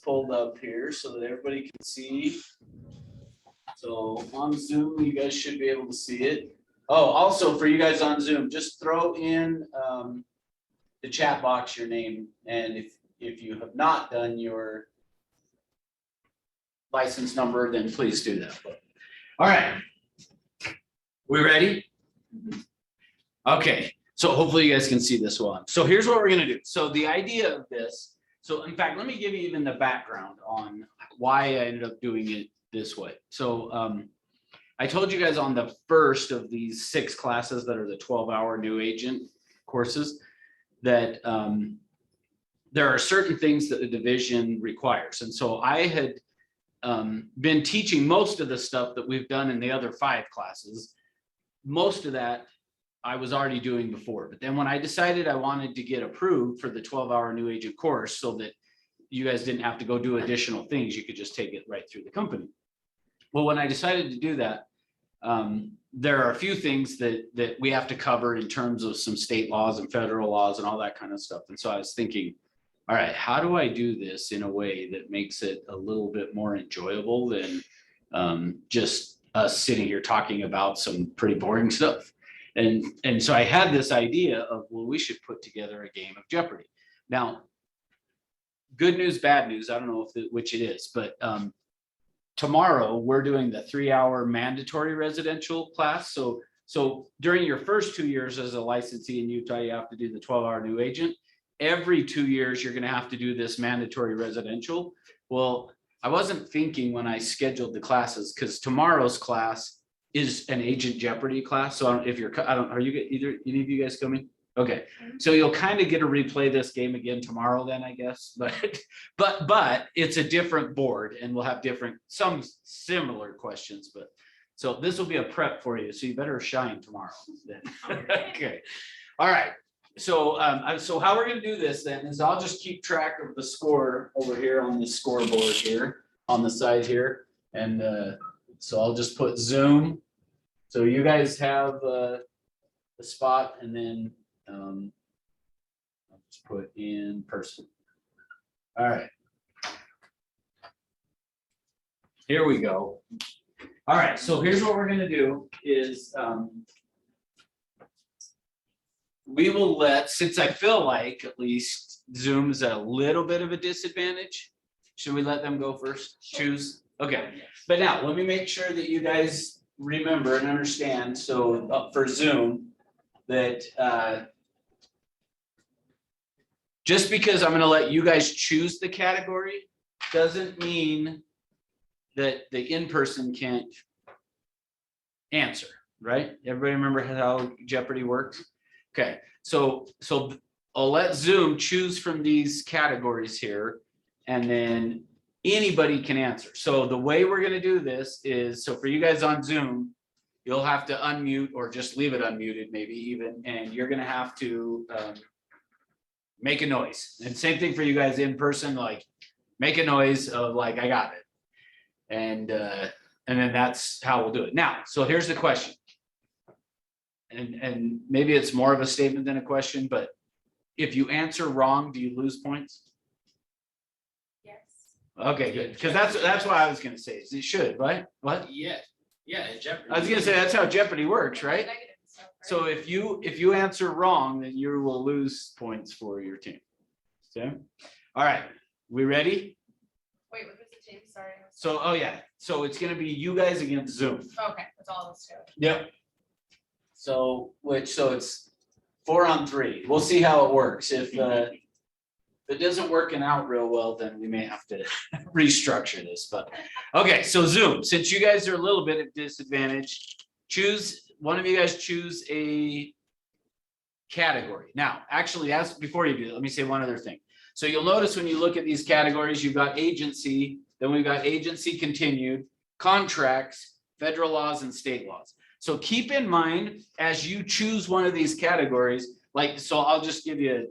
pulled up here so that everybody can see. So on Zoom, you guys should be able to see it. Oh, also for you guys on Zoom, just throw in the chat box your name, and if you have not done your license number, then please do that. All right, we ready? Okay, so hopefully you guys can see this one. So here's what we're gonna do. So the idea of this, so in fact, let me give you even the background on why I ended up doing it this way. So I told you guys on the first of these 6 classes that are the 12-hour new agent courses that there are certain things that the division requires. And so I had been teaching most of the stuff that we've done in the other 5 classes. Most of that I was already doing before. But then when I decided I wanted to get approved for the 12-hour new agent course so that you guys didn't have to go do additional things, you could just take it right through the company. Well, when I decided to do that, there are a few things that we have to cover in terms of some state laws and federal laws and all that kind of stuff. And so I was thinking, all right, how do I do this in a way that makes it a little bit more enjoyable than just us sitting here talking about some pretty boring stuff? And so I had this idea of, well, we should put together a game of Jeopardy. Now, good news, bad news, I don't know which it is, but tomorrow we're doing the 3-hour mandatory residential class. So during your first 2 years as a licensee in Utah, you have to do the 12-hour new agent. Every 2 years, you're going to have to do this mandatory residential. Well, I wasn't thinking when I scheduled the classes, because tomorrow's class is an agent Jeopardy class. So if you're, are you any of you guys coming? Okay, so you'll kind of get to replay this game again tomorrow then, I guess, but it's a different board and we'll have some similar questions, but so this will be a prep for you. So you better shine tomorrow then. Okay, all right. So so how we're gonna do this then is I'll just keep track of the score over here on the scoreboard here on the side here. And so I'll just put Zoom. So you guys have the spot, and then I'll just put in person. All right. Here we go. All right, so here's what we're going to do is we will since I feel like at least Zoom's at a little bit of a disadvantage, should we let them go first? Choose? Okay, but now let me make sure that you guys remember and understand. So for Zoom, that just because I'm going to let you guys choose the category doesn't mean that the in-person can't answer, right? Everybody remember how Jeopardy works? Okay, so I'll let Zoom choose from these categories here, and then anybody can answer. So the way we're going to do this is, so for you guys on Zoom, you'll have to unmute or just leave it unmuted maybe even, and you're going to have to make a noise. And same thing for you guys in person, like make a noise of like, I got it. And then that's how we'll do it. Now, so here's the question. And maybe it's more of a statement than a question, but if you answer wrong, do you lose points? Yes. Okay, good. Because that's what I was going to say. Is it should, right? What? Yeah, Jeopardy. I was going to say that's how Jeopardy works, right? So if you answer wrong, then you will lose points for your team. Okay. All right. We ready? Wait, what was the team? Sorry. So, oh yeah. So it's going to be you guys against Zoom. Okay, that's all this show. Yep. So it's 4-on-3. We'll see how it works. If it doesn't working out real well, then we may have to restructure this. But okay, so Zoom, since you guys are a little bit at disadvantage, one of you guys choose a category. Now, actually, before you do that, let me say one other thing. So you'll notice when you look at these categories, you've got agency, then we've got agency continued, contracts, federal laws, and state laws. So keep in mind, as you choose one of these categories, so I'll just give you,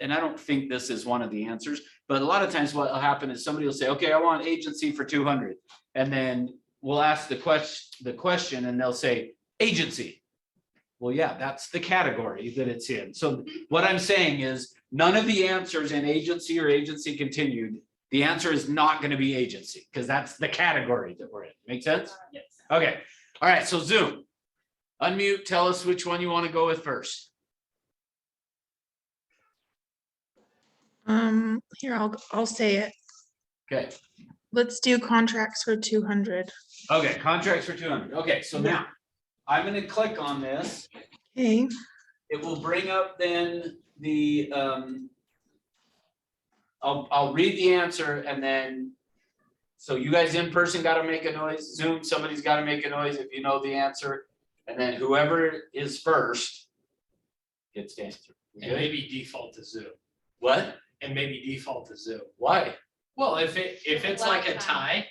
and I don't think this is one of the answers, but a lot of times what will happen is somebody will say, okay, I want agency for 200. And then we'll ask the question and they'll say agency. Well, yeah, that's the category that it's in. So what I'm saying is none of the answers in agency or agency continued The answer is not going to be agency because that's the category that we're in. Make sense? Yes. Okay. All right. So Zoom, unmute. Tell us which one you want to go with first. Here, I'll say it. Okay. Let's do contracts for 200. Okay. Contracts for 200. Okay. So now I'm going to click on this. Okay, It will bring up then the, I'll read the answer and then, so you guys in person got to make a noise. Zoom, somebody's got to make a noise if you know the answer. And then whoever is first gets to answer. We And good? maybe default to Zoom. What? And maybe default to Zoom. Why? Well, if it's like a tie,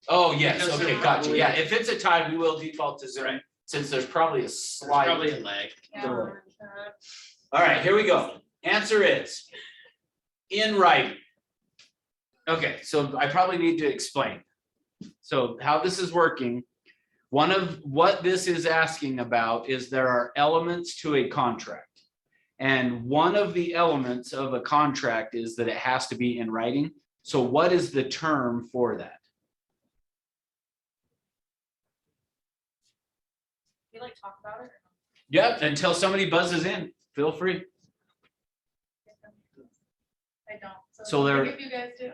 Oh, yes. Because Okay, they're gotcha. probably- Yeah, if it's a tie, we will default to Zoom Right. since there's probably a there's slide. probably a lag. All right, here we go. Answer is in writing. Okay, so I probably need to explain. So how this is working, one of what this is asking about is there are elements to a contract. And one of the elements of a contract is that it has to be in writing. So what is the term for that? You like talk about it? Yep, until somebody buzzes in, feel free. I don't. So there- If you guys do.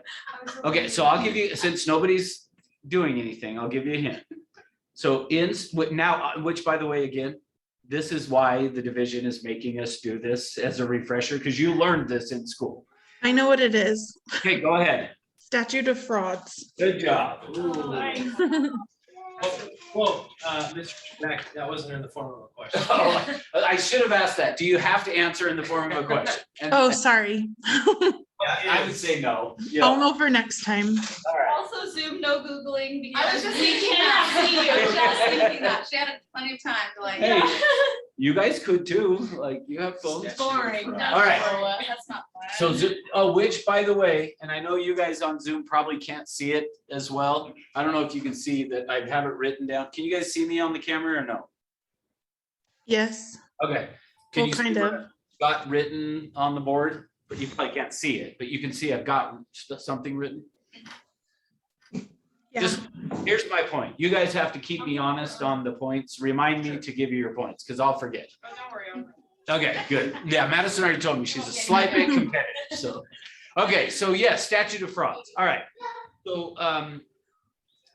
Okay, so I'll give you, since nobody's doing anything, I'll give you a hint. So now, which by the way, again, this is why the division is making us do this as a refresher, because you learned this in school. I know what it is. Okay, go ahead. Statute of frauds. Good job. Well, Mr. Beck, that wasn't in the form of a question. Oh, I should have asked that. Do you have to answer in the form of a question? And Oh, sorry. I would say no. I'll Yeah, know for next time. all right. Also Zoom, no Googling I was because just we thinking cannot that. see you. Just thinking that. She had plenty of time to like. Hey, you guys could too, like you have phones. It's Boring. All No, right. That's not fun. So, which by the way, and I know you guys on Zoom probably can't see it as well. I don't know if you can see that I have it written down. Can you guys see me on the camera or no? Yes. Okay. Can Well, you see kind what of. I've got written on the board? But you probably can't see it, but you can see I've got something written. Yeah. Just, here's my point. You guys have to keep me honest on the points. Remind me to give you your points, because I'll forget. Oh, don't worry. Okay, good. Yeah, Madison already told me she's a slight bit competitive, so. Okay, so yes, statute of frauds. All right. So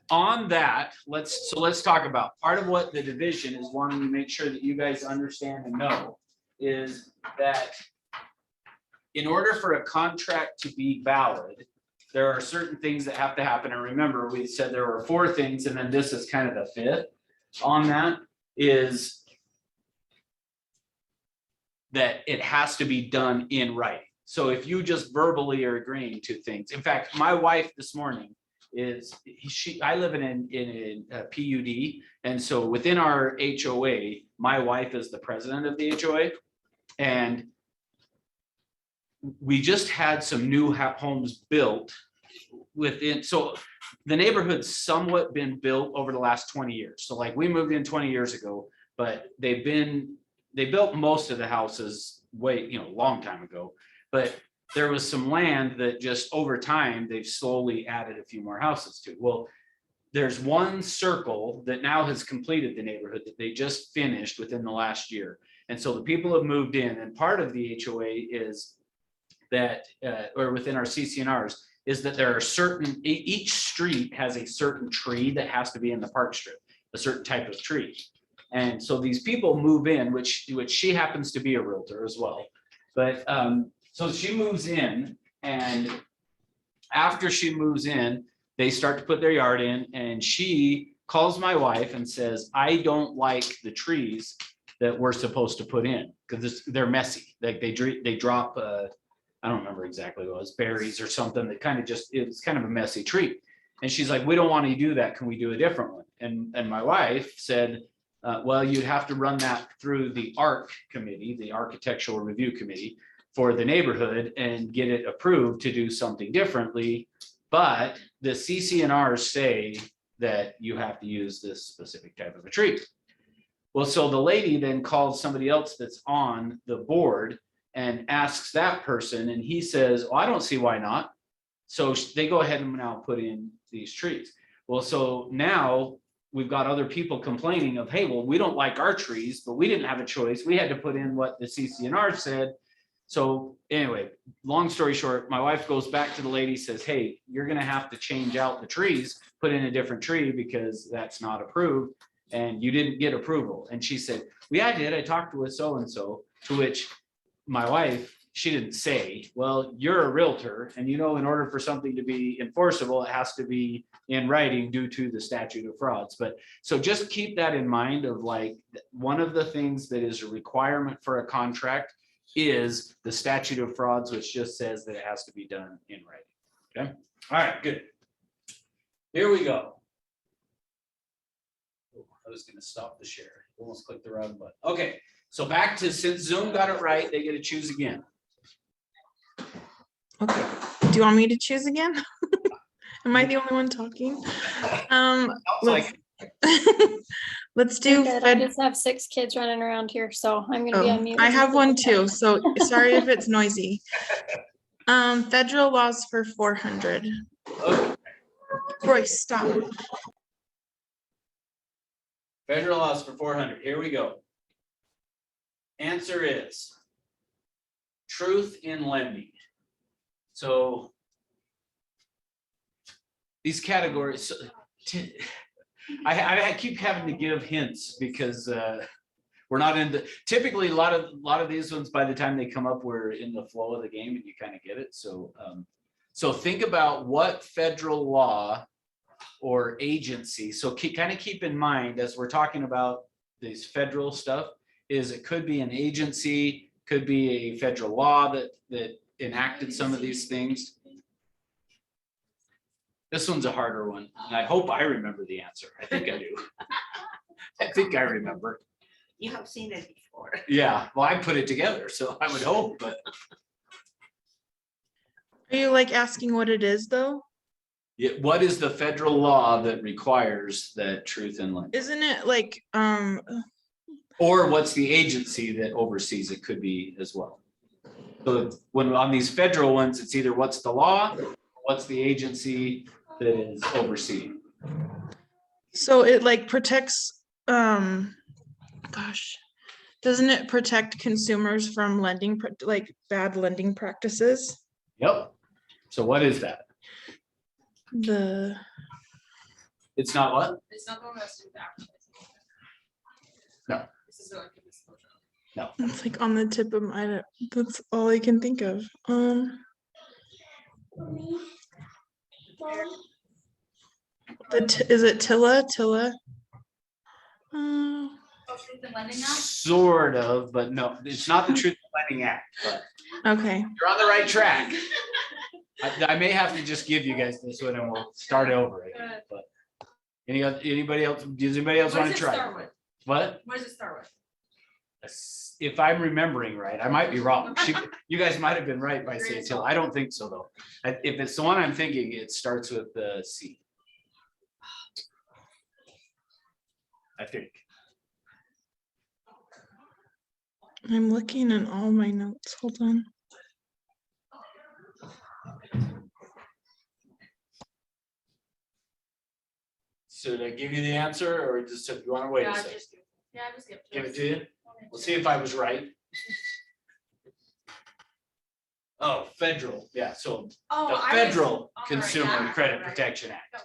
on that, let's talk about part of what the division is wanting to make sure that you guys understand and know is that in order for a contract to be valid, there are certain things that have to happen. And remember, we said there were 4 things, and then this is kind of the 5th on that is that it has to be done in writing. So if you just verbally are agreeing to things, in fact, my wife this morning I live in a PUD. And so within our HOA, my wife is the president of the HOA. And we just had some new homes built within, so the neighborhood's somewhat been built over the last 20 years. So like we moved in 20 years ago, but they built most of the houses long time ago. But there was some land that just over time, they've slowly added a few more houses to. Well, there's one circle that now has completed the neighborhood that they just finished within the last year. And so the people have moved in, and part of the HOA is that, or within our CCNRs, is that there are each street has a certain tree that has to be in the park strip, a certain type of tree. And so these people move in, which she happens to be a realtor as well. But so she moves in, and after she moves in, they start to put their yard in, and she calls my wife and says, I don't like the trees that we're supposed to put in because they're messy. Like they drop, I don't remember exactly what it was, berries or something that kind of it's kind of a messy tree. And she's like, we don't want to do that. Can we do a different one? And my wife said, well, you'd have to run that through the ARC committee, the Architectural Review Committee for the neighborhood and get it approved to do something differently. But the CCNRs say that you have to use this specific type of a tree. Well, so the lady then calls somebody else that's on the board and asks that person, and he says, well, I don't see why not. So they go ahead and now put in these trees. Well, so now we've got other people complaining of, hey, well, we don't like our trees, but we didn't have a choice. We had to put in what the CCNR said. So anyway, long story short, my wife goes back to the lady, says, hey, you're gonna have to change out the trees, put in a different tree because that's not approved and you didn't get approval. And she said, well, yeah, I did. I talked with so-and-so, to which my wife, she didn't say, well, you're a realtor and in order for something to be enforceable, it has to be in writing due to the statute of frauds. But so just keep that in mind of like, one of the things that is a requirement for a contract is the statute of frauds, which just says that it has to be done in writing. Okay. All right, good. Here we go. Oh, I was going to stop the share. Almost clicked the wrong button. Okay. So back to, since Zoom got it right, they get to choose again. Okay. Do you want me to choose again? Am I the only one talking? Let's, let's do. You're good. I just have 6 kids running around here, so I'm gonna be on mute. I have one too, so sorry if it's noisy. Federal laws for 400. Okay. Royce, stop. Federal laws for 400. Here we go. Answer is truth in lending. So these categories, I keep having to give hints because we're not in the, typically a lot of these ones, by the time they come up, we're in the flow of the game and you kind of get it. So so think about what federal law or agency. So kind of keep in mind as we're talking about this federal stuff, is it could be an agency, could be a federal law that enacted some of these things. This one's a harder one, and I hope I remember the answer. I think I do. I think I remember. You have seen it before. Yeah, well, I put it together, so I would hope, but Are you like asking what it is though? yeah, what is the federal law that requires that truth in lending? Isn't it like, Or what's the agency that oversees it, could be as well. So when on these federal ones, it's either what's the law, what's the agency that is overseeing. so it like protects, gosh, doesn't it protect consumers from lending, like bad lending practices? Yep. So what is that? It's not what? It's not the one that's with advertising. No. This is like a disclosure. It's like on the tip of my, that's all I can think of. Is it Tilla? Oh, truth in lending now? Sort of, but no, it's not the Truth in Lending Act, but Okay. you're on the right track. I may have to just give you guys this one and we'll start over again, but anybody else, does anybody else want to try? What? What does it start with? If I'm remembering right, I might be wrong. You guys might have been right by saying Till. I don't think so though. If it's the one I'm thinking, it starts with the C. I think. I'm looking in all my notes. Hold on. Should I give you the answer or just if you want to wait a second? Just Give it to you. We'll see if I was right. Oh, federal, yeah, so the Federal Consumer Credit Protection Act.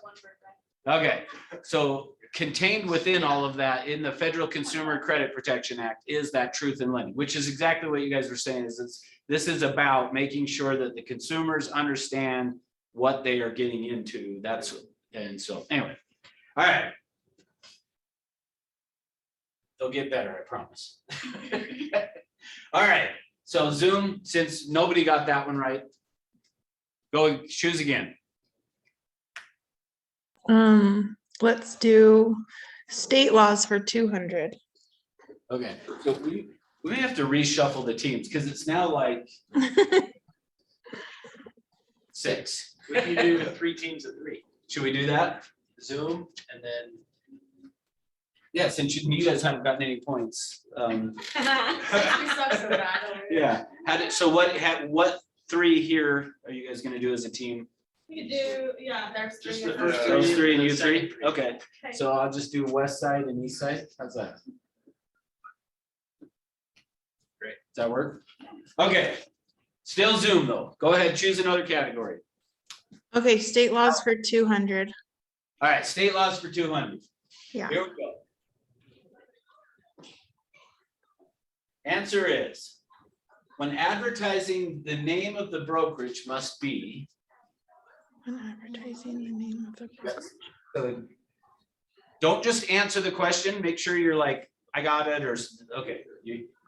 Okay, so contained within all of that in the Federal Consumer Credit Protection Act is that truth in lending, which is exactly what you guys were saying, is this is about making sure that the consumers understand what they are getting into. And so anyway, all right. They'll get better, I promise. All right, so Zoom, since nobody got that one right, go choose again. Let's do state laws for 200. Okay, so we may have to reshuffle the teams because it's now like 6. We can do 3 teams of 3. Should we do that? Zoom and then. Yeah, since you guys haven't gotten any points. Yeah, so what 3 here are you guys gonna do as a team? We could do, yeah, there's Just three. the of us. first Those three and you the three? second Okay, so I'll just do west side and east side. How's that? Great. Does that work? Okay. Still Zoom though. Go ahead, choose another category. Okay, state laws for 200. All right, state laws for 200. Yeah. Here we go. Answer is, when advertising, the name of the brokerage must be. When advertising the name of the brokerage. So don't just answer the question, make sure you're like, I got it, or, okay.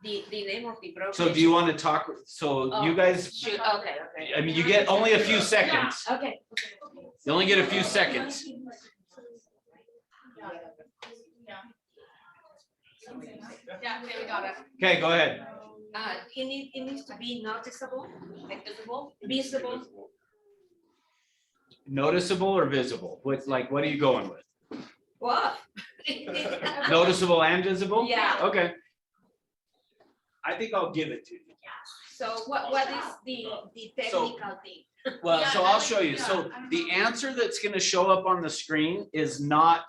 The name of the brokerage. So do you want to talk, so you guys, Should, okay. I mean, you get only a few seconds. Okay. You only get a few seconds. Yeah, okay, we got it. Okay, go ahead. It needs to be noticeable, like visible. Noticeable or visible? What are you going with? What? Noticeable and visible? Yeah. Okay. I think I'll give it to you. So what is the technical thing? Well, Yeah, so I I'll like- show you. yeah, So I don't the know. answer that's gonna show up on the screen is not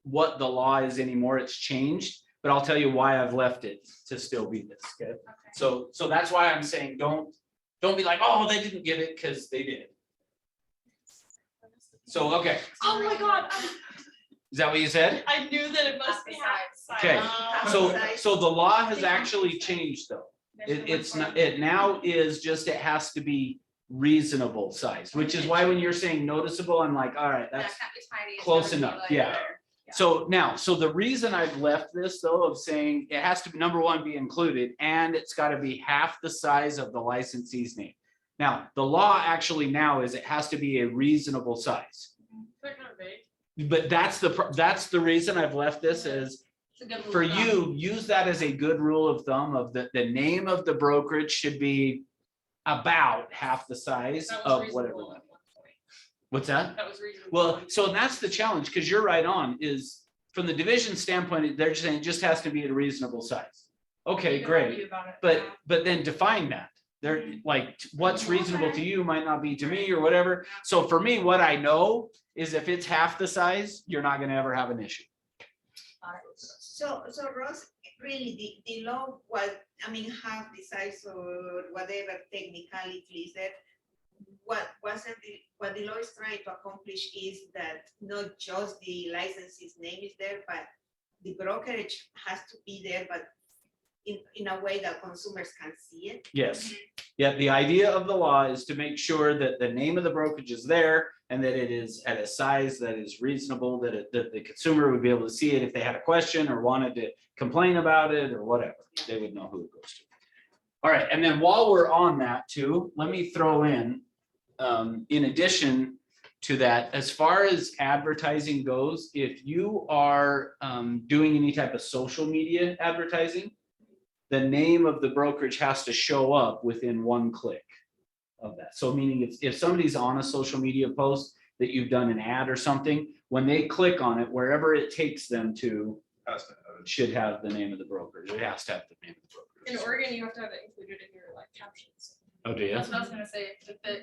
what the law is anymore. It's changed, but I'll tell you why I've left it to still be this, okay? So that's why I'm saying don't be like, oh, they didn't get it, because they did. So, okay, Oh my God, is that what you said? I knew that it must be half. Okay, Oh. so the law has actually changed though. It's not, it now is just, it has to be reasonable size, which is why when you're saying noticeable, I'm like, all right, that's close enough, yeah. So now, so the reason I've left this though of saying it has to be, number one, be included, and it's got to be half the size of the licensee's name. Now, the law actually now is it has to be a reasonable size. They're kind of big. But that's the reason I've left this is It's a good rule for of thumb. you, use that as a good rule of thumb of the name of the brokerage should be about half the size That was of reasonable whatever. at one point. What's that? That was reasonable. Well, so that's the challenge, because you're right on, is from the division standpoint, they're just saying it just has to be at a reasonable size. Okay, You can great, argue about it. but then define that. They're like, what's reasonable to you might not be to me or whatever. So for me, what I know is if it's half the size, you're not gonna ever have an issue. So Ross, really, the law was, I mean, half the size or whatever technicality is that. What the law is trying to accomplish is that not just the licensee's name is there, but the brokerage has to be there, but in a way that consumers can see it. Yes. Yeah, the idea of the law is to make sure that the name of the brokerage is there and that it is at a size that is reasonable, that the consumer would be able to see it if they had a question or wanted to complain about it or whatever. They would know who it goes to. All right, and then while we're on that too, let me throw in addition to that, as far as advertising goes, if you are doing any type of social media advertising, the name of the brokerage has to show up within one click of that. So meaning if somebody's on a social media post that you've done an ad or something, when they click on it, wherever it takes them to, should have the name of the brokerage. It has to have the name of the brokerage. In Oregon, you have to have it included in your like captions. Oh, do you? That's what I was gonna say.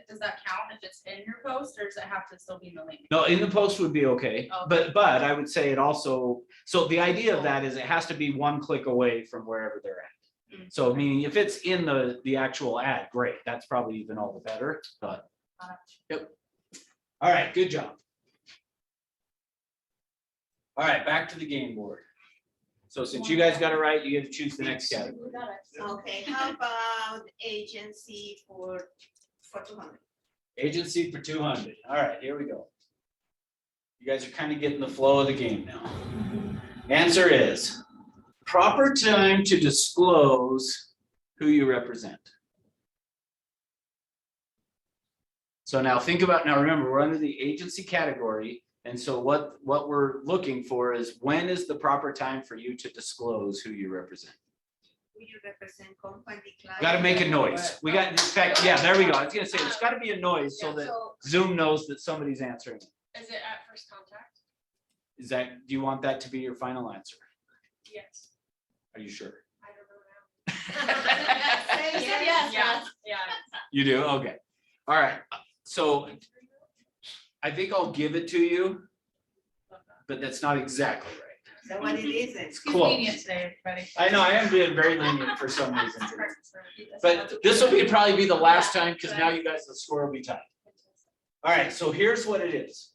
Does that count if it's in your post, or does it have to still be in the link? No, in the post would be okay, Okay. but I would say it also, so the idea of that is it has to be one click away from wherever they're at. So meaning if it's in the actual ad, great, that's probably even all the better, but. Yep. All right, good job. All right, back to the game board. So since you guys got it right, you get to choose the next category. We got it. Okay, how about agency for 200? Agency for 200. All right, here we go. You guys are kind of getting the flow of the game now. Answer is proper time to disclose who you represent. So now think about, now remember, we're under the agency category. And so what we're looking for is when is the proper time for you to disclose who you represent? Will you represent company, client? Got to make a noise. We got, in fact, yeah, there we go. I was gonna say, there's got to be a noise so that Zoom knows that somebody's answering. Is it at first contact? Is that, do you want that to be your final answer? Yes. Are you sure? I don't know now. Say yes. Yeah, yeah. You do? Okay. All right. So I think I'll give it to you, but that's not exactly right. Is that what it is? It's He's close. lenient today, everybody. I know, I am being very lenient for some reason. But this will probably be the last time, because now you guys, the score will be tied. All right, so here's what it is.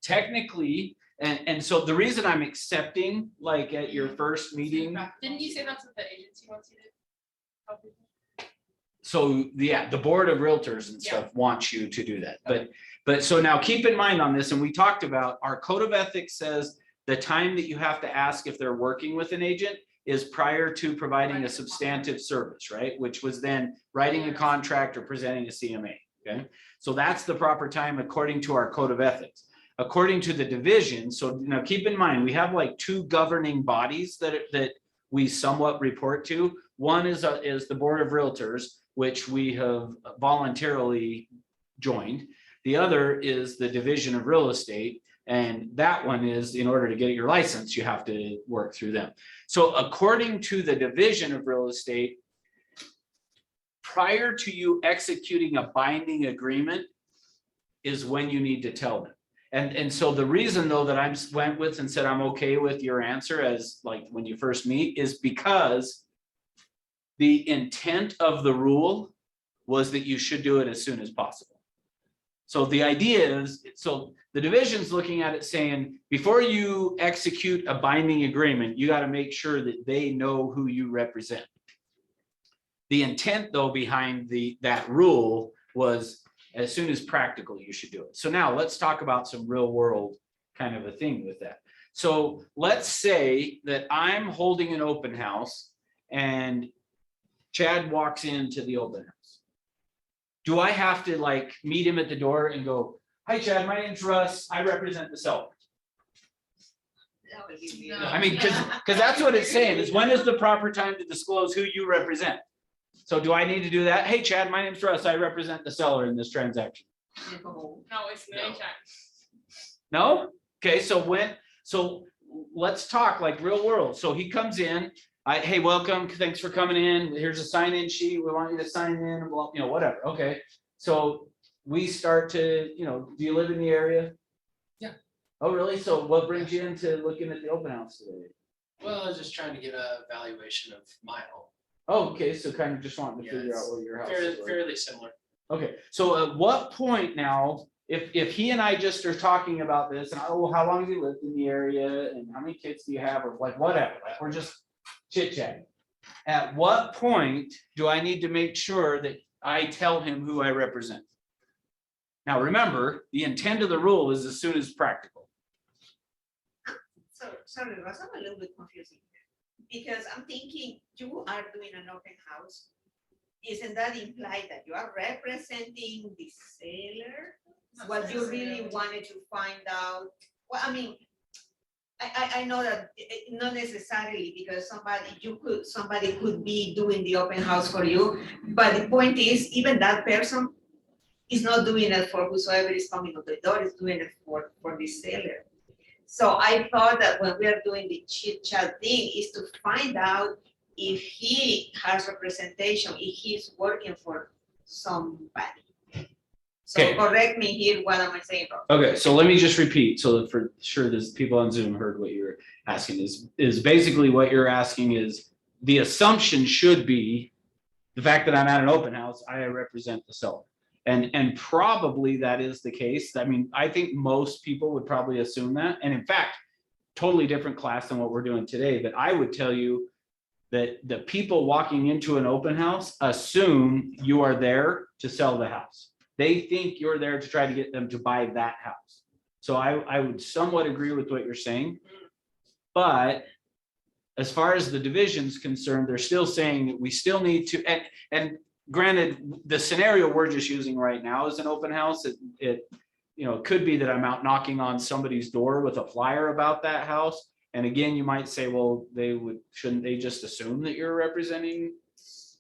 Technically, and so the reason I'm accepting, like at your first meeting, Didn't you say that's what the agency wants you to help people? so yeah, the board of realtors and stuff wants you to do that. But so now keep in mind on this, and we talked about, our code of ethics says the time that you have to ask if they're working with an agent is prior to providing a substantive service, right? Which was then writing a contract or presenting a CMA, okay? So that's the proper time according to our code of ethics. According to the division, so now keep in mind, we have like two governing bodies that we somewhat report to. One is the Board of Realtors, which we have voluntarily joined. The other is the Division of Real Estate. And that one is, in order to get your license, you have to work through them. So according to the Division of Real Estate, prior to you executing a binding agreement is when you need to tell them. And so the reason though that I went with and said I'm okay with your answer as like when you first meet is because the intent of the rule was that you should do it as soon as possible. So the idea is, so the division's looking at it saying, before you execute a binding agreement, you got to make sure that they know who you represent. The intent though behind that rule was as soon as practical, you should do it. So now let's talk about some real world kind of a thing with that. So let's say that I'm holding an open house and Chad walks into the open house. Do I have to like meet him at the door and go, hi Chad, my name's Russ, I represent the seller? That would be No. weird. I mean, because that's what it's saying, is when is the proper time to disclose who you represent? So do I need to do that? Hey Chad, my name's Russ, I represent the seller in this transaction. No, it's many times. No? Okay, so let's talk like real world. So he comes in, hey, welcome, thanks for coming in. Here's a sign-in sheet. We want you to sign in, whatever. Okay. So we start to, do you live in the area? Yeah. Oh, really? So what brings you into looking at the open house today? Well, I was just trying to get a valuation of my home. Oh, okay. So kind of just wanting to Yeah, figure out it's what your house Fairly, is. Like. fairly similar. Okay. So at what point now, if he and I just are talking about this and how long have you lived in the area and how many kids do you have or like whatever, like we're just chit chatting. At what point do I need to make sure that I tell him who I represent? Now, remember, the intent of the rule is as soon as practical. So, sorry, Ross, I'm a little bit confusing because I'm thinking you are doing an open house. Isn't that imply that you are representing the seller? What you really wanted to find out? Well, I mean, I know that not necessarily because somebody could be doing the open house for you, but the point is even that person is not doing it for whosoever is coming to the door, is doing it for the seller. So I thought that when we are doing the chit chat thing is to find out if he has representation, if he's working for somebody. So Okay. correct me here, what am I saying wrong? Okay, so let me just repeat so that for sure there's people on Zoom heard what you're asking is basically what you're asking is the assumption should be the fact that I'm at an open house, I represent the seller. And probably that is the case. I mean, I think most people would probably assume that. And in fact, totally different class than what we're doing today. But I would tell you that the people walking into an open house assume you are there to sell the house. They think you're there to try to get them to buy that house. So I would somewhat agree with what you're saying. But as far as the division's concerned, they're still saying that we still need to, and granted, the scenario we're just using right now is an open house. It could be that I'm out knocking on somebody's door with a flyer about that house. And again, you might say, well, shouldn't they just assume that you're representing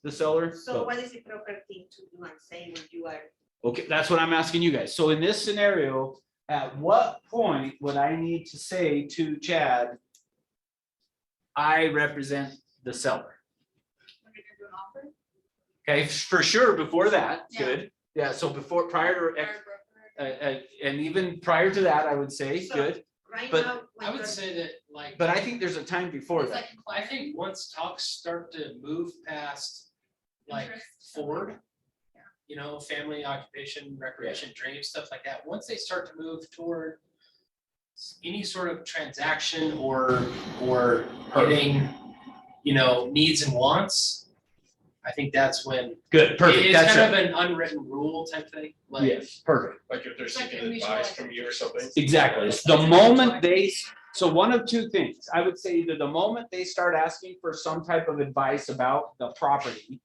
the seller? So what is the proper thing to do and say when you are? Okay, that's what I'm asking you guys. So in this scenario, at what point would I need to say to Chad, I represent the seller? When you're gonna do an offer? Okay, for sure before that, Yeah. good. Yeah, so prior to, Or brokerage? And even prior to that, I would say, So- good, Right But now. I would say that like, but I think there's a time before It's that. like I think once talks start to move past like Interests. Ford, you know, family, occupation, recreation, dreams, stuff like that. Once they start to move toward any sort of transaction or getting, you know, needs and wants, I think that's when Good, perfect, it's that's kind right. of an unwritten rule type thing. Like, Yes, perfect. Like if they're It's like seeking a mutual advice from you or something. Exactly. The moment they, so one of two things, I would say either the moment they start asking for some type of advice about the property,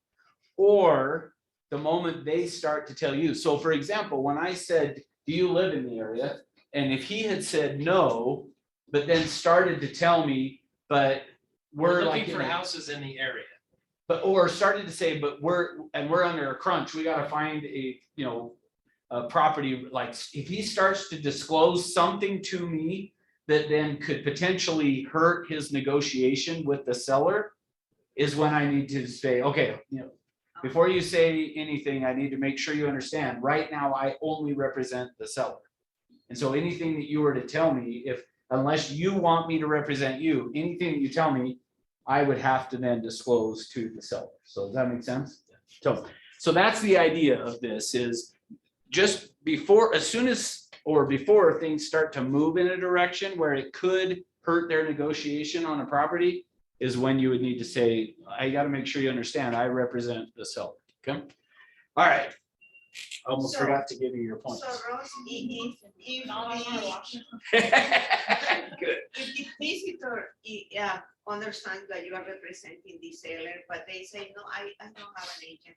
or the moment they start to tell you. So for example, when I said, do you live in the area? And if he had said no, but then started to tell me, but we're we're like, looking for houses in the area. but, or started to say, but we're under a crunch, we gotta find a, you know, a property, like, if he starts to disclose something to me that then could potentially hurt his negotiation with the seller, is when I need to say, okay, you know, before you say anything, I need to make sure you understand, right now, I only represent the seller. And so anything that you were to tell me, unless you want me to represent you, anything that you tell me, I would have to then disclose to the seller. So does that make sense? So that's the idea of this, is just before, as soon as, or before things start to move in a direction where it could hurt their negotiation on a property, is when you would need to say, I gotta make sure you understand, I represent the seller, okay? All right. Almost So- forgot to give you your points. So Ross, if Good. the visitor understands that you are representing the seller, but they say, no, I don't have an agent.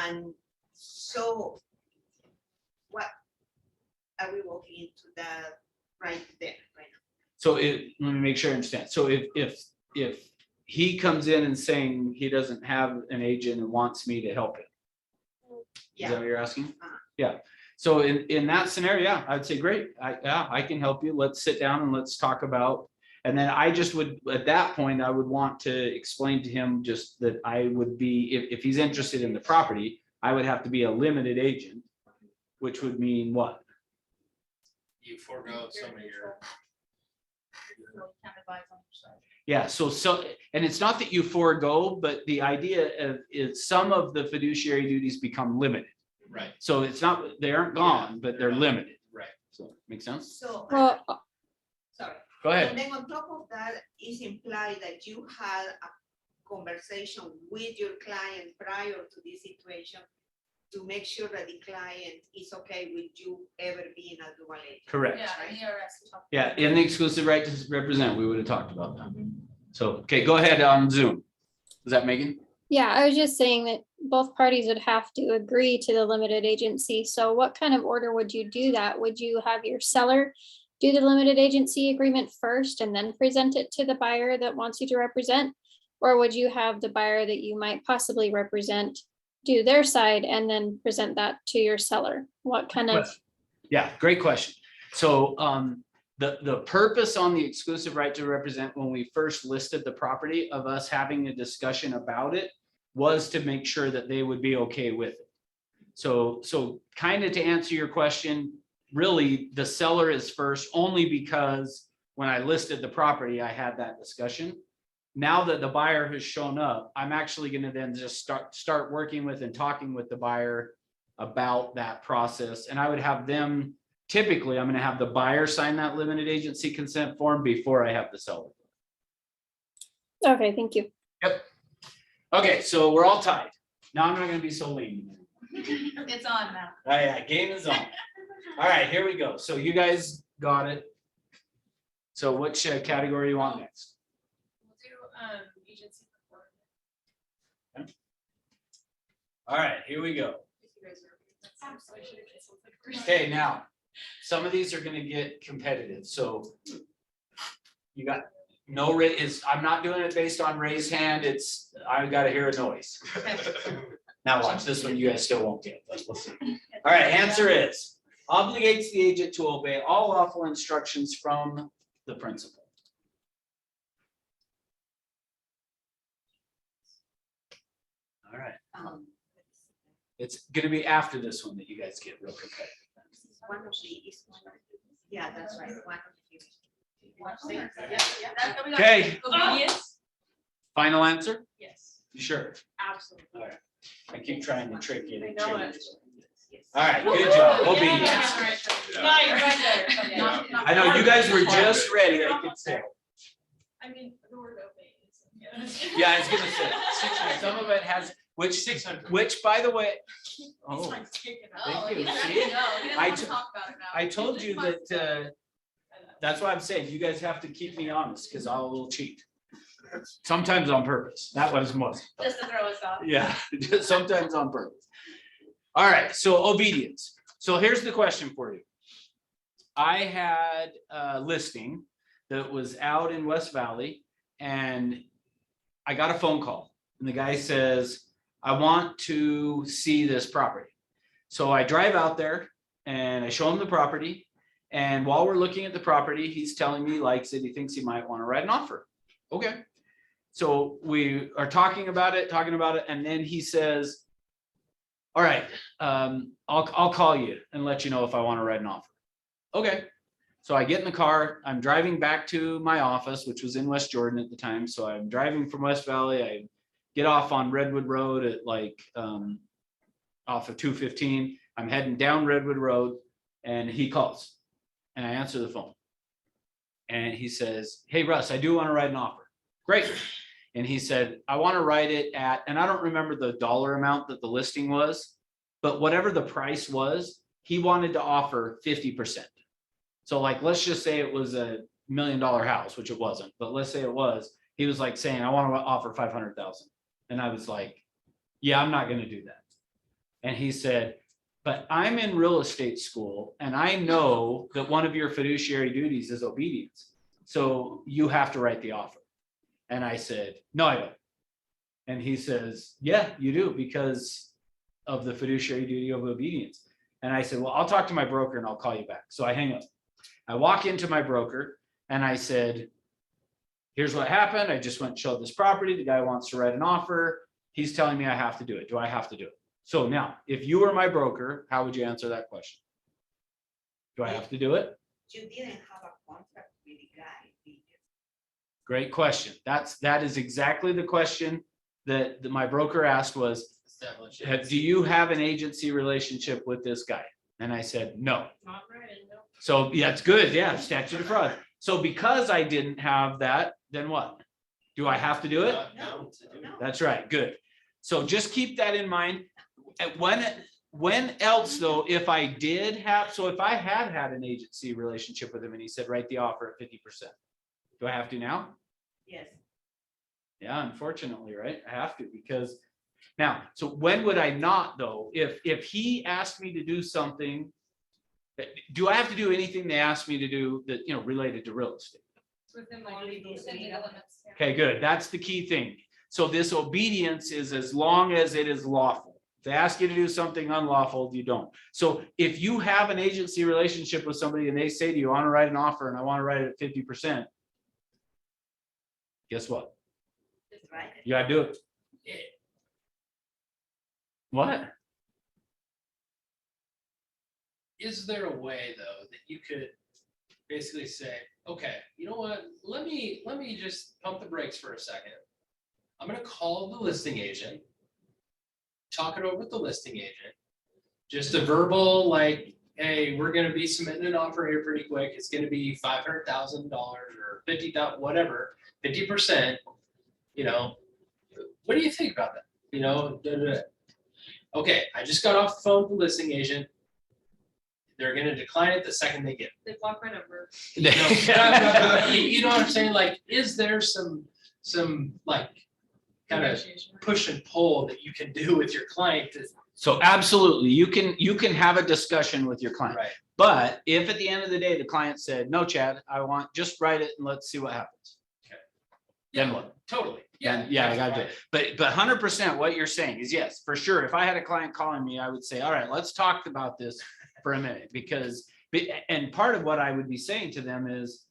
And so what are we walking into that right there, right now? So let me make sure I understand. So if he comes in and saying he doesn't have an agent and wants me to help him. Is that Yeah, what you're asking? Uh-huh. Yeah. So in that scenario, yeah, I'd say, great. I can help you. Let's sit down and let's talk about. And then I just would, at that point, I would want to explain to him just that I would be, if he's interested in the property, I would have to be a limited agent, which would mean what? You forego some of your. Can't advise on your side. Yeah, so, and it's not that you forego, but the idea is some of the fiduciary duties become limited. Right, So it's not, they aren't gone, but they're limited. right. So, make sense? so, Well, sorry. Go And ahead. then on top of that, is implied that you had a conversation with your client prior to this situation to make sure that the client is okay with you ever being a dual agent. Correct. Yeah, and the ERS. talked Yeah, about in the exclusive right to represent, we would have talked about that. So, okay, go ahead on Zoom. Is that Megan? yeah, I was just saying that both parties would have to agree to the limited agency. So what kind of order would you do that? Would you have your seller do the limited agency agreement first and then present it to the buyer that wants you to represent? Or would you have the buyer that you might possibly represent do their side and then present that to your seller? What kind of, Yeah, great question. So the purpose on the exclusive right to represent, when we first listed the property of us having a discussion about it, was to make sure that they would be okay with it. So kind of to answer your question, really, the seller is first, only because when I listed the property, I had that discussion. Now that the buyer has shown up, I'm actually gonna then just start working with and talking with the buyer about that process. And I would have them, typically, I'm gonna have the buyer sign that limited agency consent form before I have the seller. okay, thank you. Okay, so we're all tied. Now I'm not gonna be so lenient. It's on now. All right, game is on. All right, here we go. So you guys got it. So which category you want next? We'll do, agency. report. All right, here we go. If you guys are- that's- I should have consulted first. Okay, now, some of these are gonna get competitive, so you got no I'm not doing it based on raised hand, it's, I gotta hear a noise. Now watch, this one you guys still won't get, but we'll see. All right, answer is, obligates the agent to obey all lawful instructions from the principal. All right, it's gonna be after this one that you guys get real competitive. one of the, yeah, that's right, one of the. Okay. Obedience? Final answer? Yes, You sure? absolutely. All right. I keep trying to trick you. I and know change it. it. All right, good job. Obedience. No, you're right there. Okay, not- I know you guys were just ready, I could say. I mean, the word obey is. Yeah, I was gonna say, some of it has, which, 600. which, by the way, He's oh, like taking it. Thank Oh, you. he's ready See? to go. He doesn't I want to t- talk about it now. I told you He wants that, to- that's why I'm saying, you guys have to keep me honest, because I will cheat. Sometimes on purpose, that was most. Just to throw us off. Yeah, just sometimes on purpose. All right, so obedience. So here's the question for you. I had a listing that was out in West Valley and I got a phone call and the guy says, I want to see this property. So I drive out there and I show him the property. And while we're looking at the property, he's telling me he likes it. He thinks he might want to write an offer. Okay. So we are talking about it, and then he says, all right, I'll call you and let you know if I want to write an offer. Okay. So I get in the car, I'm driving back to my office, which was in West Jordan at the time. So I'm driving from West Valley. I get off on Redwood Road at like off of 215. I'm heading down Redwood Road and he calls and I answer the phone. And he says, hey, Russ, I do want to write an offer. Great. And he said, I want to write it at, and I don't remember the dollar amount that the listing was, but whatever the price was, he wanted to offer 50%. So like, let's just say it was $1 million house, which it wasn't, but let's say it was, he was like saying, I want to offer 500,000. And I was like, yeah, I'm not going to do that. And he said, but I'm in real estate school and I know that one of your fiduciary duties is obedience. So you have to write the offer. And I said, no, I don't. And he says, yeah, you do because of the fiduciary duty of obedience. And I said, well, I'll talk to my broker and I'll call you back. So I hang up. I walk into my broker and I said, here's what happened. I just went and showed this property. The guy wants to write an offer. He's telling me I have to do it. Do I have to do it? So now, if you were my broker, how would you answer that question? Do I have to do it? You didn't have a contract with the guy, did you? Great question. That is exactly the question that my broker asked was, Establish it. do you have an agency relationship with this guy? And I said, no. Not right, no. So yeah, it's good. Yeah, statute of fraud. So because I didn't have that, then what? Do I have to do it? No. No. That's right. Good. So just keep that in mind. And when else though, if I did have, so if I had had an agency relationship with him and he said, write the offer at 50%, do I have to now? Yes. Yeah, unfortunately, right? I have to because now, so when would I not though? If he asked me to do something, do I have to do anything they asked me to do that, related to real estate? Within the limits. Yeah. Okay, good. That's the key thing. So this obedience is as long as it is lawful. If they ask you to do something unlawful, you don't. So if you have an agency relationship with somebody and they say to you, I want to write an offer and I want to write it at 50%, guess what? That's right. You gotta do it. What? Is there a way though that you could basically say, okay, you know what, let me just pump the brakes for a second. I'm gonna call the listing agent, talk it over with the listing agent. Just a verbal like, hey, we're gonna be submitting an offer here pretty quick. It's gonna be $500,000 or 50,000, whatever, 50%. What do you think about that? Okay, I just got off the phone with the listing agent. They're gonna decline it the second they get it. They block my number. You know what I'm saying? Like, is there some like kind of Negotiation. push and pull that you can do with your client to, So absolutely, you can have a discussion with your client. right? But if at the end of the day, the client said, no, Chad, I want, just write it and let's see what happens. Then what? Totally. Then, yeah, I gotta do it. But 100% what you're saying is yes, for sure. If I had a client calling me, I would say, all right, let's talk about this for a minute and part of what I would be saying to them is,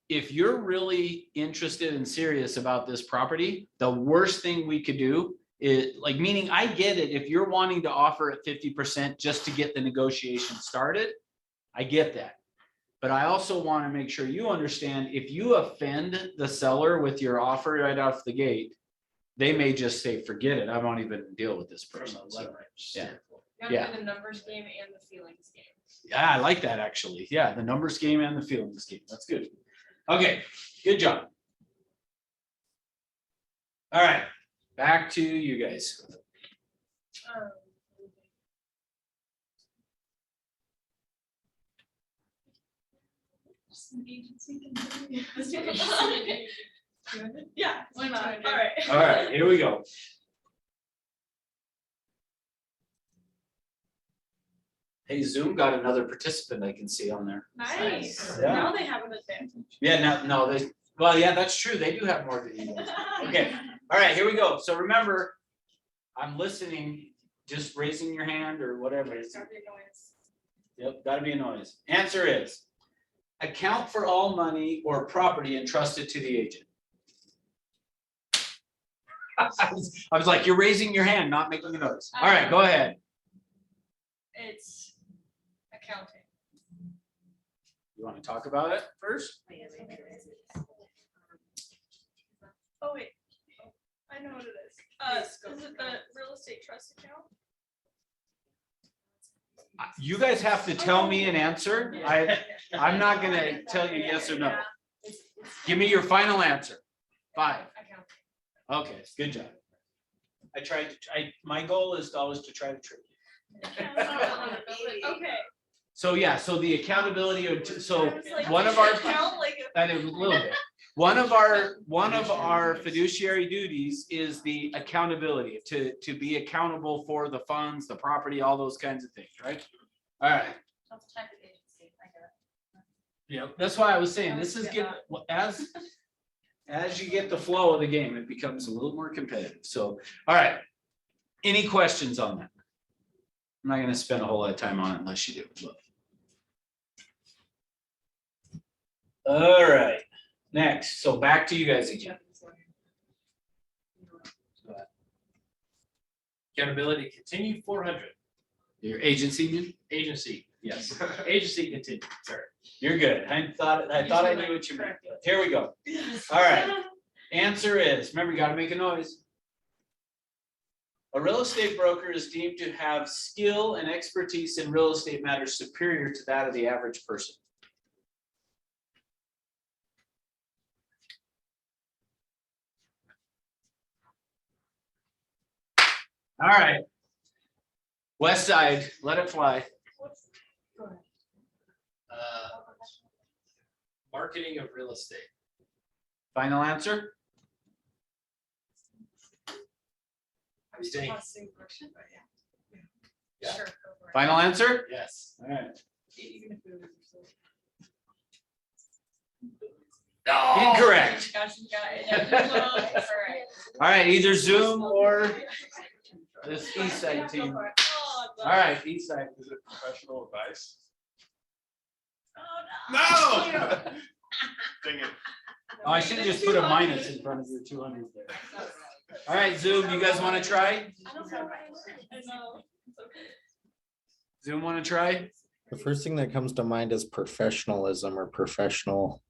if you're really interested and serious about this property, the worst thing we could do is like, meaning I get it. If you're wanting to offer at 50% just to get the negotiation started, I get that. But I also want to make sure you understand, if you offend the seller with your offer right off the gate, they may just say, forget it, I won't even deal with this person. So, yeah. Yeah. The numbers game and the feelings game. Yeah, I like that actually. Yeah, the numbers game and the feelings game. That's good. Okay, good job. All right, back to you guys. Yeah, why not? All right. All right, here we go. Hey, Zoom got another participant I can see on there. Nice. Yeah. Now they have an advantage. Yeah, no, they, well, yeah, that's true. They do have more videos. Okay, all right, here we go. So remember, I'm listening, just raising your hand or whatever. Yep, gotta be a noise. Answer is, account for all money or property entrusted to the agent. I was like, you're raising your hand, not making a noise. All right, go ahead. It's accounting. You want to talk about it first? Oh, wait. I know what it is. Is it the real estate trust account? You guys have to tell me an answer. I'm not gonna tell you yes or no. Give me your final answer. 5. Okay, good job. My goal is always to try to trick you. Okay. So yeah, so the accountability of, so I was like, one of our, account like that is a little bit. One of our fiduciary duties is the accountability, to be accountable for the funds, the property, all those kinds of things, right? All right. That's the type of agency, I get it. Yeah, that's why I was saying, this is good, as you get the flow of the game, it becomes a little more competitive. So, all right. Any questions on that? I'm not gonna spend a whole lot of time on it unless you do. All right, next, so back to you guys again. Accountability continue 400. Your agency, Agency, yes, agency continue, sorry. you're good. I thought I knew what you meant. Here we go. All right, answer is, remember, you gotta make a noise. A real estate broker is deemed to have skill and expertise in real estate matters superior to that of the average person. All right. West side, let it fly. Marketing of real estate. Final answer? Abstain. Yeah. Sure. Final answer? Yes. All right. No. Incorrect. Gosh, you got it. All right. All right, either Zoom or this east side team. All right, east side. Is it professional advice? Oh, No. Dang it. Oh, I should have just put a minus in front of your 200 there. All right, Zoom, you guys want to try? I don't know. I know. It's okay. Zoom want to try? The first thing that comes to mind is professionalism or professional.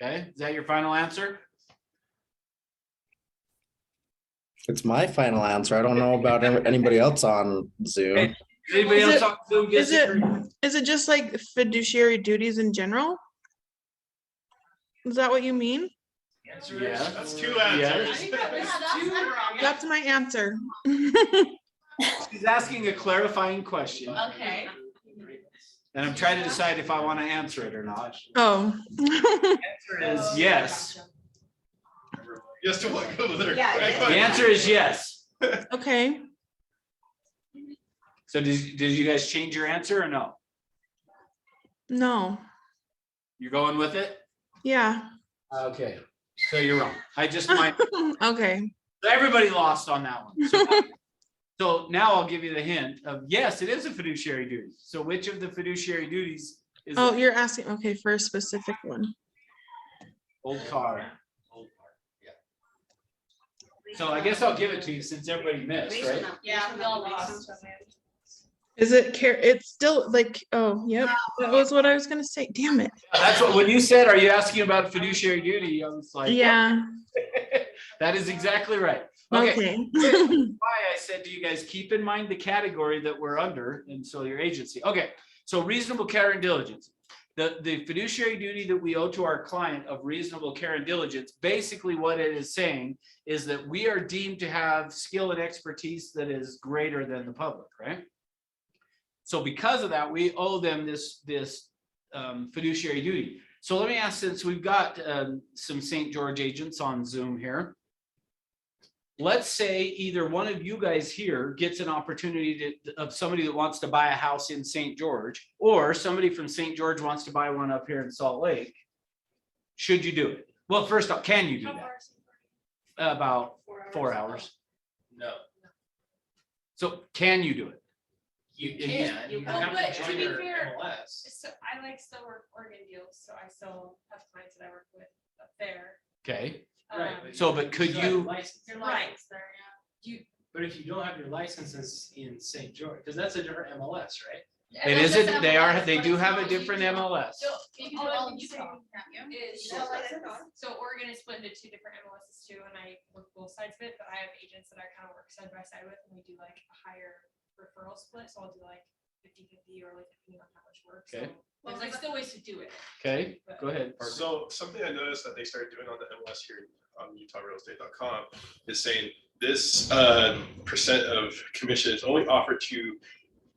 Okay, is that your final answer? It's my final answer. I don't know about anybody else on Zoom. Okay. Anybody Is else it- on Zoom is it- disagree? Is it just like fiduciary duties in general? Is that what you mean? Answer is. Yeah. That's 2 I answers. think that was 2 wrong. That's my answer. He's asking a clarifying question, Okay. and I'm trying to decide if I want to answer it or not. Oh. Answer is yes. Just to what go there. Yeah, The answer is yes. Okay. So did you guys change your answer or no? No. You're going with it? Yeah. Okay, so you're wrong. I just might, Okay. everybody lost on that one. So now I'll give you the hint of, yes, it is a fiduciary duty. So which of the fiduciary duties is Oh, it? you're asking, okay, for a specific one. Old car? So I guess I'll give it to you since everybody missed, right? Yeah, we all lost. Is it it's still like, oh, yep, that was what I was gonna say. Damn it. That's what, when you said, are you asking about fiduciary duty? I was like, Yeah, that is exactly right. Okay. okay. Why I said to you guys, keep in mind the category that we're under, and so your agency. Okay, so reasonable care and diligence. The fiduciary duty that we owe to our client of reasonable care and diligence, basically what it is saying is that we are deemed to have skill and expertise that is greater than the public, right? So because of that, we owe them this fiduciary duty. So let me ask, since we've got some St. George agents on Zoom here, let's say either one of you guys here gets an opportunity of somebody that wants to buy a house in St. George, or somebody from St. George wants to buy one up here in Salt Lake. Should you do it? Well, first off, can you do How that? far is it? About 4 hours. No, So can you do it? you You- can, you Well, have but to to join be your fair, MLS. So I still work Oregon deals, so I still have clients that I work with up there. Okay, Right, so, but could still have your you- license. You're licensed there, yeah. But if you don't have your licenses in St. George, because that's a different MLS, right? it isn't, they do have a different MLS. So you can do All all I'm in Utah, saying can't you? is- That's what I thought. So Oregon is split into 2 different MLSs too, and I work both sides of it, but I have agents that I kind of work side by side with, and we do like a higher referral split, so I'll do like 50-50 or like depending on how much work, so. Okay. There's like still ways to do it. Okay, go ahead. Parker. So something I noticed that they started doing on the MLS here on utahrealestate.com is saying this percent of commission is only offered to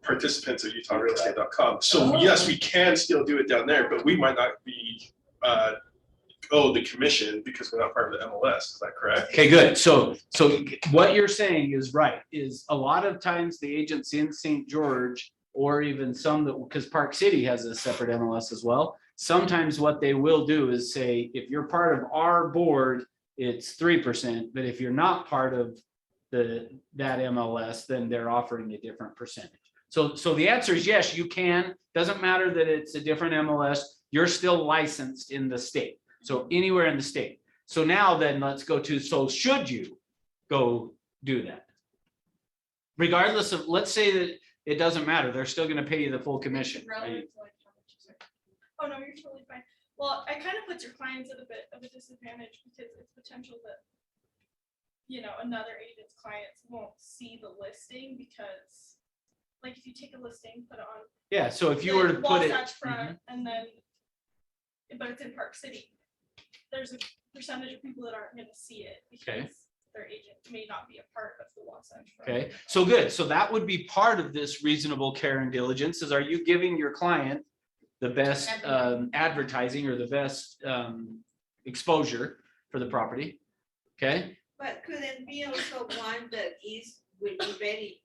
participants of utahrealestate.com. So yes, we can still do it down there, but we might not be owed the commission because we're not part of the MLS. Is that correct? Okay, good. So what you're saying is right, is a lot of times the agents in St. George, or even some that, because Park City has a separate MLS as well. Sometimes what they will do is say, if you're part of our board, it's 3%, but if you're not part of that MLS, then they're offering a different percentage. So the answer is yes, you can. Doesn't matter that it's a different MLS, you're still licensed in the state. So anywhere in the state. So now then let's go to, so should you go do that? Regardless of, let's say that it doesn't matter, they're still gonna pay you the full commission. Relative to like how much you say. Oh, no, you're totally fine. Well, I kind of puts your clients at a bit of a disadvantage because it's potential that, another agent's clients won't see the listing because, like, if you take a listing, put it on. Yeah, so if you were to put it, Wasatch Front, and then, but it's in Park City, there's a percentage of people that aren't gonna see it Okay. because their agent may not be a part of the Wasatch Front. okay, so good. So that would be part of this reasonable care and diligence, is are you giving your client the best advertising or the best exposure for the property? Okay, But couldn't be also one that will be very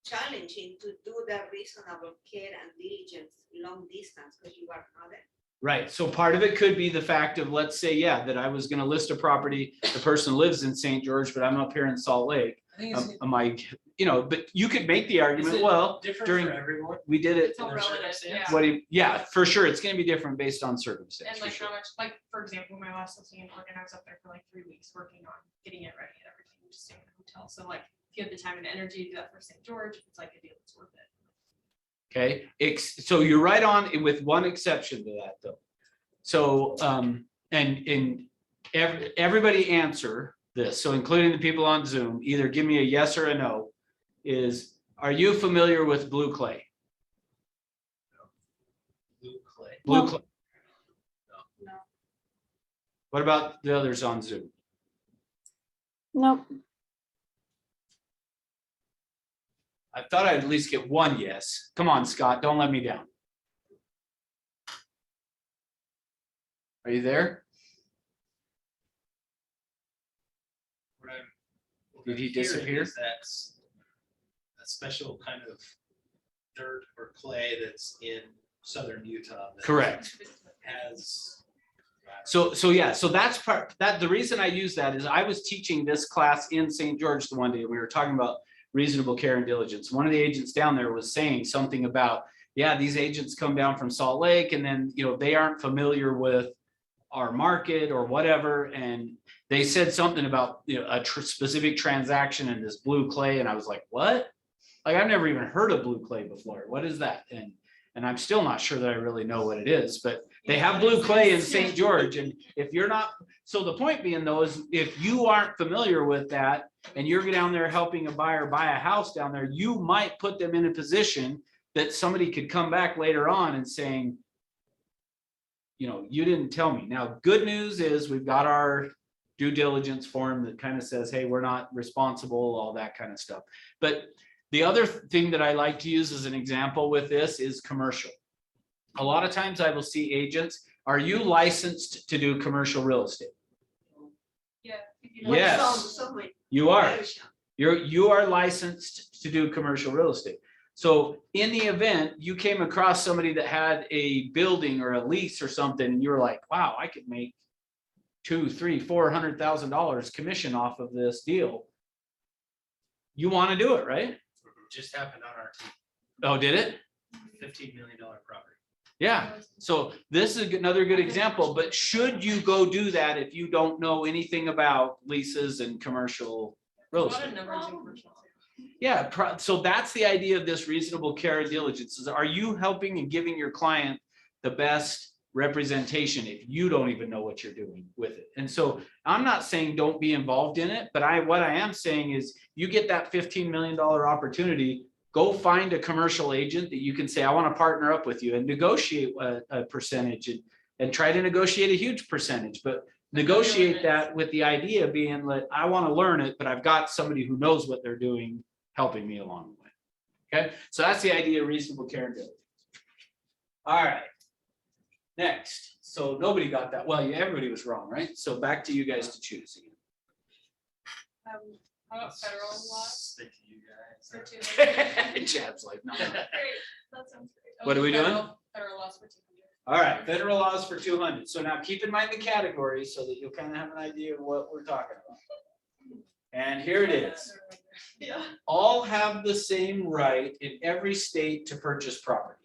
challenging to do that reasonable care and diligence long distance because you are not there. right. So part of it could be the fact of, let's say, yeah, that I was gonna list a property, the person lives in St. George, but I'm up here in Salt Lake. I think it's Am I, but you could make the is argument, it well, different during, for everyone. we did it. It's all Their relative, circumstance. yeah. Yeah, for sure. It's gonna be different based on circumstance. And for like sure. how much, like, for example, my last listing in Oregon, I was up there for like 3 weeks working on getting it ready and everything, just staying in the hotel. So like, if you have the time and energy to do that for St. George, it's like a deal that's worth it. Okay, so you're right on with one exception to that though. So, and everybody answer this. So including the people on Zoom, either give me a yes or a no. Are you familiar with blue clay? Blue clay. Blue No. clay. No. What about the others on Zoom? Nope. I thought I'd at least get one yes. Come on, Scott, don't let me down. Are you there? What Did he I'm hearing disappear? is That's a special kind of dirt or clay that's in southern Utah. that Correct. Has. So yeah, so that's the reason I use that is I was teaching this class in St. George the one day. We were talking about reasonable care and diligence. One of the agents down there was saying something about, yeah, these agents come down from Salt Lake and then, they aren't familiar with our market or whatever. And they said something about, a specific transaction in this blue clay. And I was like, what? Like I've never even heard of blue clay before. What is that? And I'm still not sure that I really know what it is, but they have blue clay in St. George. And if you're not, so the point being though, is if you aren't familiar with that and you're down there helping a buyer buy a house down there, you might put them in a position that somebody could come back later on and saying, you know, you didn't tell me. Now, good news is we've got our due diligence form that kind of says, hey, we're not responsible, all that kind of stuff. But the other thing that I like to use as an example with this is commercial. A lot of times I will see agents, are you licensed to do commercial real estate? Yeah. Yes, you are. You are licensed to do commercial real estate. So in the event you came across somebody that had a building or a lease or something, and you were like, wow, I could make $200,000, $300,000, $400,000 commission off of this deal. You want to do it, right? Just happened on our team, Oh, did it? $15 million property. Yeah. So this is another good example, but should you go do that if you don't know anything about leases and commercial real estate? Yeah, so that's the idea of this reasonable care and diligence is, are you helping and giving your client the best representation if you don't even know what you're doing with it? And so I'm not saying don't be involved in it, but what I am saying is you get that $15 million opportunity, go find a commercial agent that you can say, I want to partner up with you and negotiate a percentage and try to negotiate a huge percentage, but negotiate that with the idea being like, I want to learn it, but I've got somebody who knows what they're doing helping me along the way. Okay, so that's the idea of reasonable care and diligence. All right. Next, so nobody got that. Well, everybody was wrong, right? So back to you guys to choose again. How about federal law? Stick to you guys. For two. Chad's like, no. Great, that sounds great. What are we doing? Federal laws for 200. All right, federal laws for 200. So now keep in mind the categories so that you'll kind of have an idea of what we're talking about. And here it is. Yeah. All have the same right in every state to purchase property.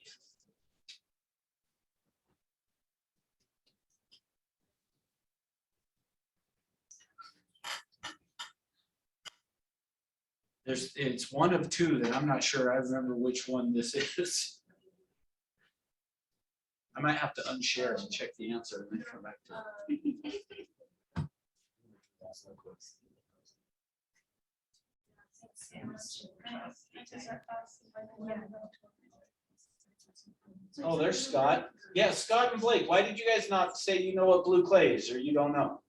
It's one of two that I'm not sure I remember which one this is. I might have to unshare and check the answer and then come back to it. Oh, there's Scott. Yeah, Scott and Blake. Why did you guys not say you know what blue clay is or you don't know?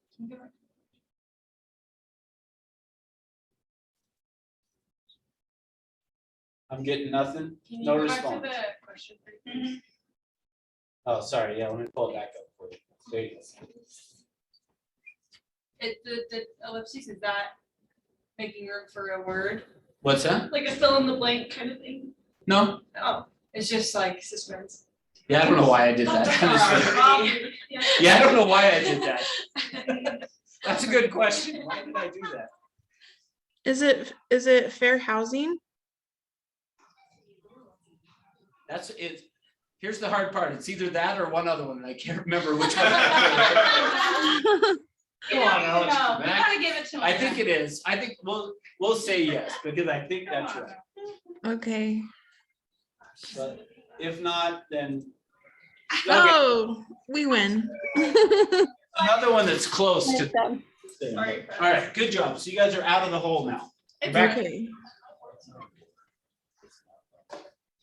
I'm getting nothing. Can you No go back to response. the question, please? Oh, sorry. Yeah, let me pull it back up for you. There you go. The ellipses, is that making room for a word? What's that? Like a fill in the blank kind of thing. No. Oh. It's just like suspense. Yeah, I don't know why I did that. Yeah. Yeah, I don't know why I did that. That's a good question. Why did I do that? Is it fair housing? That's it. Here's the hard part. It's either that or one other one, and I can't remember which one. Come on, Alex. No, we Mac. gotta give it to him. I think it is. I think we'll say yes because I think that's right. Okay. But if not, then okay. Oh, we win. Another one that's close to. Nice job. Sorry. All right, good job. So you guys are out of the hole now. It's Back. Okay.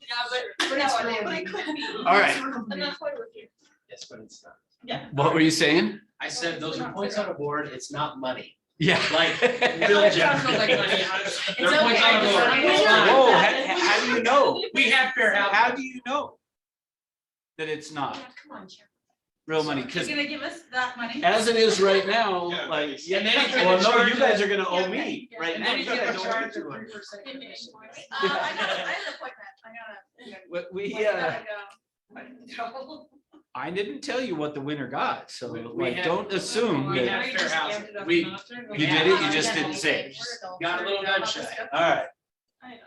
Yeah, but it's really All right. And that's why we're here. Yes, but it's not. Yeah. What were you saying? I said those are points on a board, it's not money. Yeah. Like, real It Jeff. sounds like money. They're points on a board. It's not. Whoa, how do you know? We have fair housing. How do you know that it's not Come on, Jeff. real money? You're Because gonna give us that money? as it is right now, like, Yeah, and then he's gonna well, no, charge you guys us- are gonna owe me Yeah. right And now. then he's gonna You charge guys a don't- 3% commission. I got an appointment. I didn't tell you what the winner got, so We like, have- don't assume we that. have fair housing. We- You did it, you just didn't say. Got a little nudge shy. All right. I know.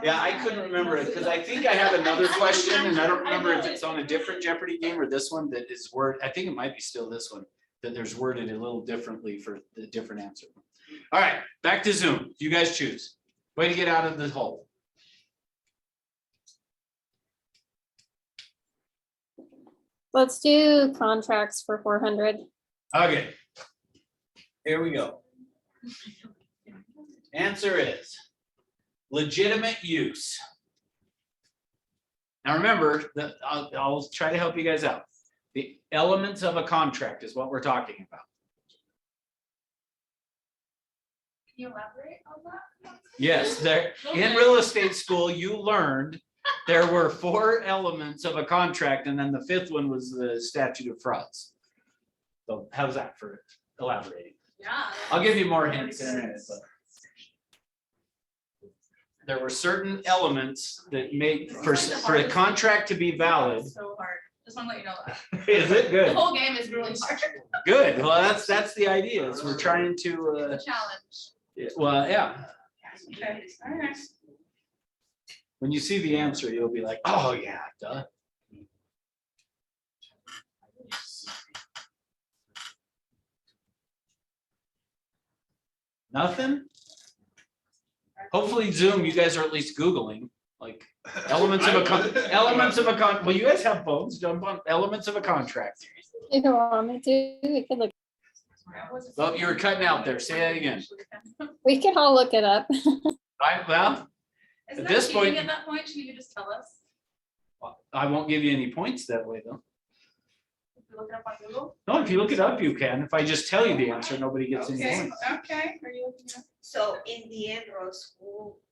Yeah, I couldn't remember it because I think I have another question and I don't remember if it's on a different Jeopardy game or this one that is I think it might be still this one, that there's worded a little differently for the different answer. All right, back to Zoom. You guys choose. Way to get out of the hole. Let's do contracts for 400. Okay. Here we go. Answer is legitimate use. Now remember, that I'll try to help you guys out. The elements of a contract is what we're talking about. Can you elaborate on that? Yes, there, in real estate school, you learned there were 4 elements of a contract, and then the 5th one was the statute of frauds. So how's that for elaborating? Yeah. I'll give you more hints in a minute, but there were certain elements that make, for a contract to be valid. So hard. Just want to let you know that. Is it The good? whole game is really hard. Good, well, that's the idea, is we're trying to, It's a challenge. well, yeah. Okay, all right. When you see the answer, you'll be like, oh, yeah, duh. Nothing? Hopefully Zoom, you guys are at least Googling, like, elements of a well, you guys have phones, jump on elements of a contract. If you want me to, we could look, Well, you were cutting out there, say that again. we could all look it up. Well, Isn't At that this cheating point- at that point? Should you just tell us? I won't give you any points that way, though. If you look it up on Google? No, if you look it up, you can. If I just tell you the answer, nobody gets any Okay, points. okay. Are you looking at? So in the end, Rose,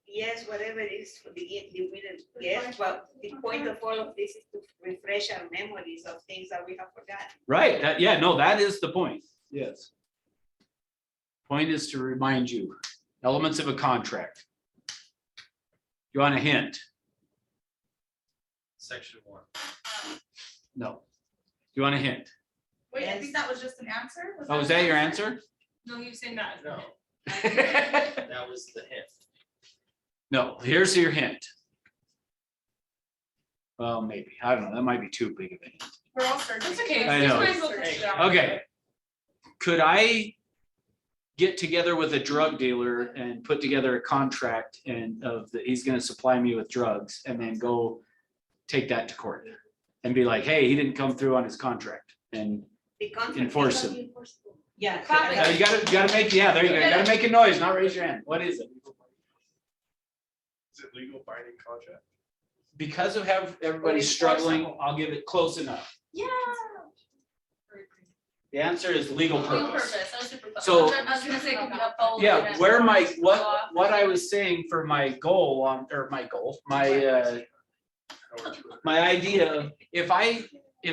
yes, whatever it is for the winner, yes, but the point of all of this is to refresh our memories of things that we have forgotten. Right, yeah, no, that is the point, yes. Point is to remind you, elements of a contract. You want a hint? Section 1. No. You want a hint? Wait, I think that was just an answer? Oh, is that your answer? No, you saying that. No, that was the hint. No, here's your hint. Well, maybe, I don't know, that might be too big of a hint. We're all searching. It's okay. I know. Just might as well figure it out. Okay. Could I get together with a drug dealer and put together a contract and he's gonna supply me with drugs and then go take that to court? And be like, hey, he didn't come through on his contract and The contract. enforce him. Yeah. Probably. You gotta make, yeah, there you go, you gotta make a noise, not raise your hand. What is it? Is it legal binding contract? Because of how everybody's struggling, I'll give it close enough. Yeah. The answer is legal Legal purpose. purpose. That was super close. So- I was gonna say, could be uphold. Yeah, where my, what I was saying for my goal on, or my goal, my idea of, if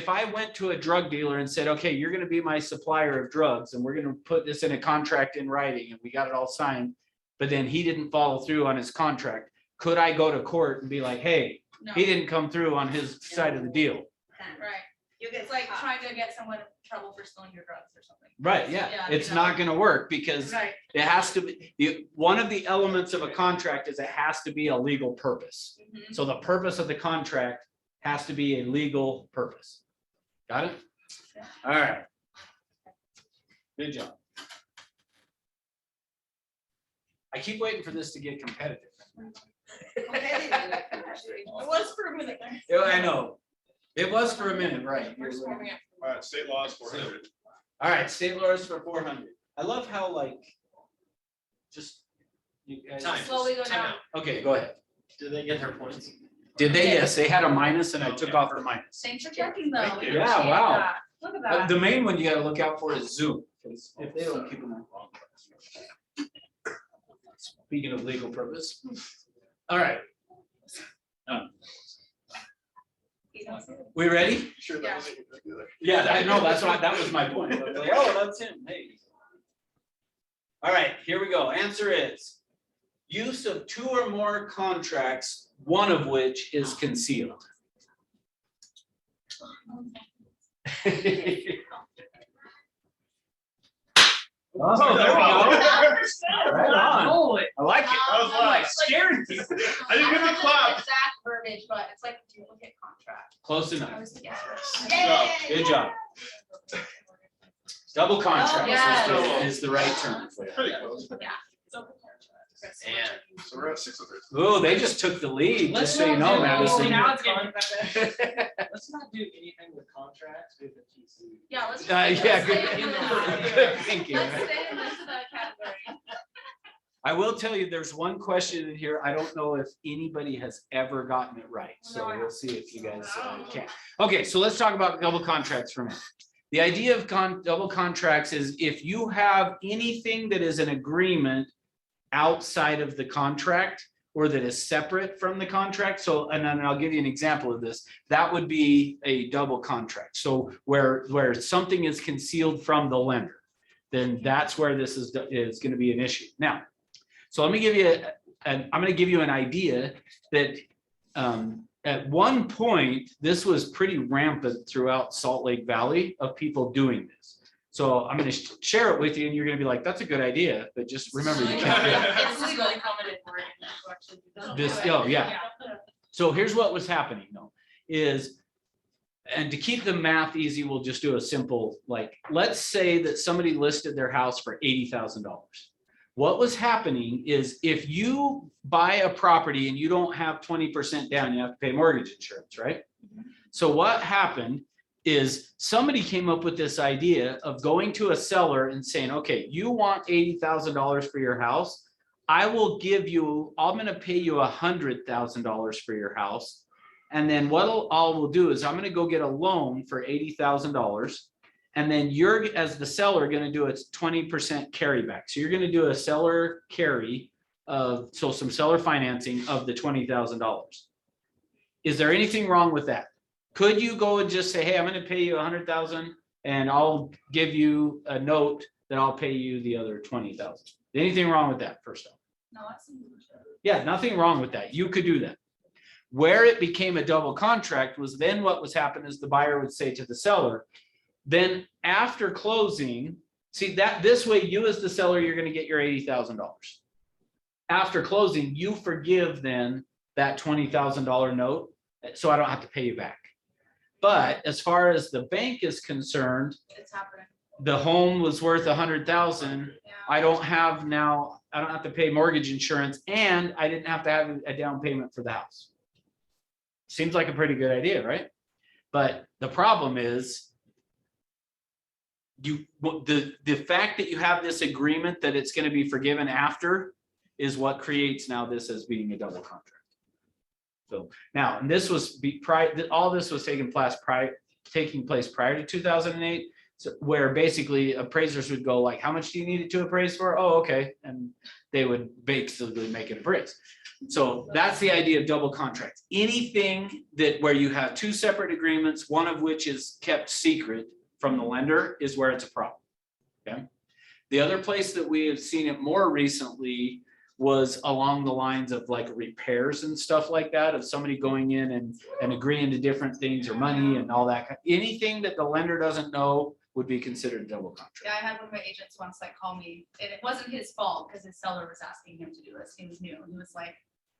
I went to a drug dealer and said, okay, you're gonna be my supplier of drugs, and we're gonna put this in a contract in writing, and we got it all signed, but then he didn't follow through on his contract, could I go to court and be like, hey, No, he didn't come through on his side of the deal? right. You get It's like caught. trying to get someone in trouble for stealing your drugs or something. Right, yeah, it's not gonna work, because Right. it has to be, one of the elements of a contract is it has to be a legal purpose. Mhm. So the purpose of the contract has to be a legal purpose. Got it? Yeah. All right. Good job. I keep waiting for this to get competitive. It was for a minute there. Yeah, I know. It was for a minute, right? We're just warming up. All right, state laws 400. All right, state laws for 400. I love how like, just. You guys. Time. Slowly go Time down. out. Okay, go ahead. Do they get their points? Did they? Yes, they had a minus and I took off the minus. Thanks for checking though. We Yeah, appreciate wow. that. Look at that. The main one you gotta look out for is Zoom, because if they don't keep them on. Speaking of legal purpose. All right, we ready? Sure, that wasn't your dealer. Yeah, I know, that's why, that was my point. I was like, oh, that's him, hey. All right, here we go. Answer is use of 2 or more contracts, one of which is concealed. Oh, there we go. Right on. I like it. That was live. Scaring people. I didn't get the clap. Exact verbiage, but it's like a duplicate contract. Close I enough. was thinking. Good job. Double contract Yes. is the right term for it. Pretty close. Yeah. And So we're at 6:03. Oh, they just took the lead, just so you know, Madison. Now it's getting better. let's not do anything with contracts with the TC. Yeah, let's. Yeah, let's good stay in this- good thinking, Let's right? stay in this category. I will tell you, there's one question in here. I don't know if anybody has ever gotten it right. So No, I we'll see if you guys can. Okay, so let's talk about double contracts for a minute. The idea of double contracts is if you have anything that is an agreement outside of the contract or that is separate from the contract. So, and then I'll give you an example of this. That would be a double contract. So where something is concealed from the lender, then that's where this is going to be an issue. Now, so let me give you, I'm going to give you an idea that at one point, this was pretty rampant throughout Salt Lake Valley of people doing this. So I'm going to share it with you and you're going to be like, that's a good idea, but just remember you can't do it. It's really common in Oregon to actually do that. This, oh, yeah. So here's what was happening though, is, and to keep the math easy, we'll just do a simple, like, let's say that somebody listed their house for $80,000. What was happening is if you buy a property and you don't have 20% down, you have to pay mortgage insurance, right? So what happened is somebody came up with this idea of going to a seller and saying, okay, you want $80,000 for your house. I will give you, I'm going to pay you $100,000 for your house. And then what I will do is I'm going to go get a loan for $80,000. And then you're, as the seller, going to do a 20% carry back. So you're going to do a seller carry of, so some seller financing of the $20,000. Is there anything wrong with that? Could you go and just say, hey, I'm going to pay you $100,000 and I'll give you a note that I'll pay you the other $20,000? Anything wrong with that, first off? No, that seems legit. Yeah, nothing wrong with that. You could do that. Where it became a double contract was then what was happening is the buyer would say to the seller, then after closing, see that this way, you as the seller, you're going to get your $80,000. After closing, you forgive then that $20,000 note, so I don't have to pay you back. But as far as the bank is concerned, It's happening. the home was worth $100,000. Yeah. I don't have to pay mortgage insurance, and I didn't have to have a down payment for the house. Seems like a pretty good idea, right? But the problem is the fact that you have this agreement that it's going to be forgiven after is what creates now this as being a double contract. So now, and this was all this was taking place prior to 2008. So where basically appraisers would go like, how much do you need it to appraise for? Oh, okay. And they would basically make it appraise. So that's the idea of double contracts. Anything that where you have two separate agreements, one of which is kept secret from the lender is where it's a problem. Okay. The other place that we have seen it more recently was along the lines of like repairs and stuff like that, of somebody going in and agreeing to different things or money and all that. Anything that the lender doesn't know would be considered a double contract. Yeah, I had one of my agents once like call me, and it wasn't his fault because his seller was asking him to do this. He was new, and he was like,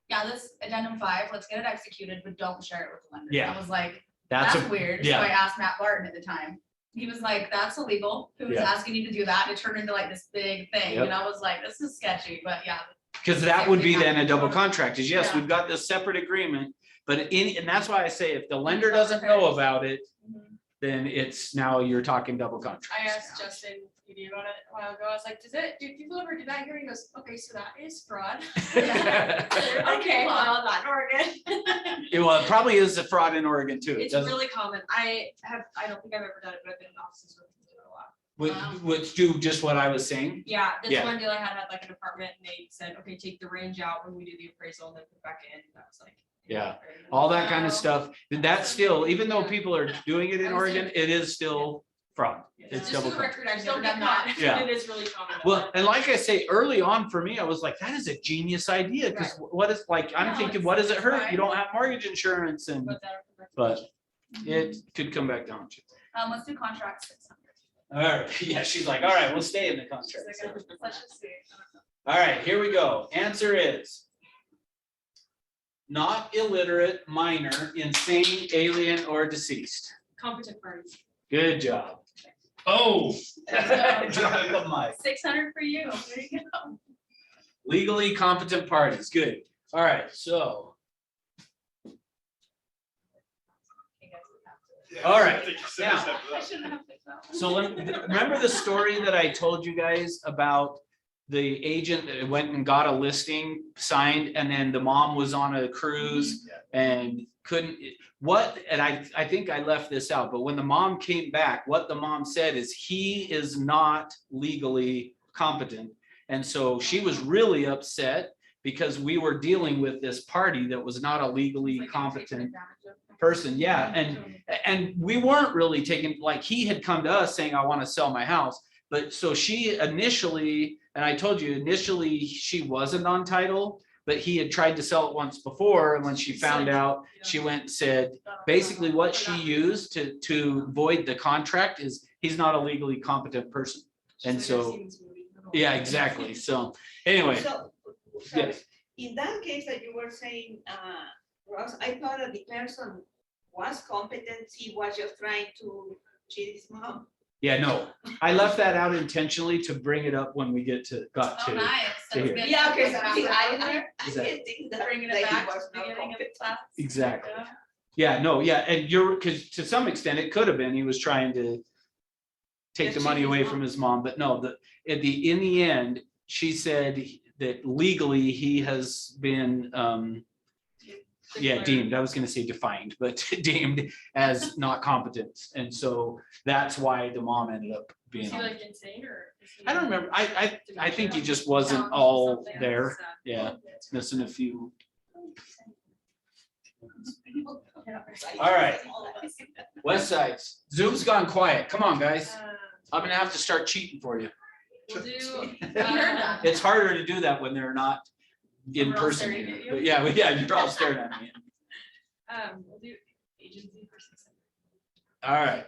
yeah, this addendum 5, let's get it executed, but don't share it with the lender. Yeah. I was like, That's that's weird. So yeah. I asked Matt Barton at the time. He was like, that's illegal. Who was Yeah. asking you to do that? It turned into like this big thing. Yep. And I was like, this is sketchy, but yeah. Because that would be then a double contract is yes, Yeah. we've got this separate agreement, but and that's why I say if the lender doesn't know about it, then it's now you're talking double contract. I asked Justin PD about it a while ago. I was like, do people ever do that here? He goes, okay, so that is fraud. Okay, well, not Oregon. Well, it probably is a fraud in Oregon too. It It's doesn't, really common. I don't think I've ever done it, but I've been in offices where people do it a lot. would do just what I was saying. Yeah, this Yeah. one deal I had like an apartment and they said, okay, take the range out when we do the appraisal and then put it back in. And I was like. Yeah, all that kind of wow. stuff. That's still, even though people are doing it in I was Oregon, it is still fraud. It's Just double for the contract. record, I've never done that. Yeah. It is really common. Well, and like I say, early on for me, I was like, that is a genius idea, because what is like, I'm No, thinking, it's- what does it it's hurt? fine. You don't have mortgage insurance and, Put that up for but recommendation. it could come back down to you. Let's do contracts 600. All right, yeah, she's like, all right, we'll stay in the contract. Let's just see. All right, here we go. Answer is not illiterate, minor, insane, alien, or deceased. Competent parties. Good job. Oh. There you go. Drop the mic. 600 for you. There you go. Legally competent parties, good. All right, so, all right, now, I shouldn't have picked that one. so remember the story that I told you guys about the agent that went and got a listing signed, and then the mom was on a cruise and couldn't, and I think I left this out, but when the mom came back, what the mom said is he is not legally competent. And so she was really upset because we were dealing with this party that was not a legally competent person. Yeah, and we weren't really taking, like, he had come to us saying, I want to sell my house. But so she initially, and I told you initially she wasn't on title, but he had tried to sell it once before. And when she found out, she went and said, basically what she used to void the contract is he's not a legally competent person. And so, yeah, exactly. So anyway, So, yes. in that case that you were saying, Ross, I thought that the person was competent, he was just trying to cheat his mom. Yeah, no, I left that out intentionally to bring it up when we got Oh, to. nice. to here. That's good. Yeah, because That's I Is that- didn't think that Bringing that it he back to was the not beginning of competent. class. Exactly. Yeah, no, yeah, and because to some extent it could have been, he was trying to take the Just money cheat his away mom. from his mom, but no, in the end, she said that legally he has been, deemed, I was gonna say defined, but deemed as not competent. And so that's why the mom ended up being Is he on. like insane or? is he- I don't remember, I think he just wasn't all there, yeah, missing a few. All right. West Sides, Zoom's gone quiet, come on, guys, I'm gonna have to start cheating for you. We'll do. It's harder to do that when they're not in We're all person staring here, at you. but yeah, you're all staring at me. We'll do agency for 600. All right.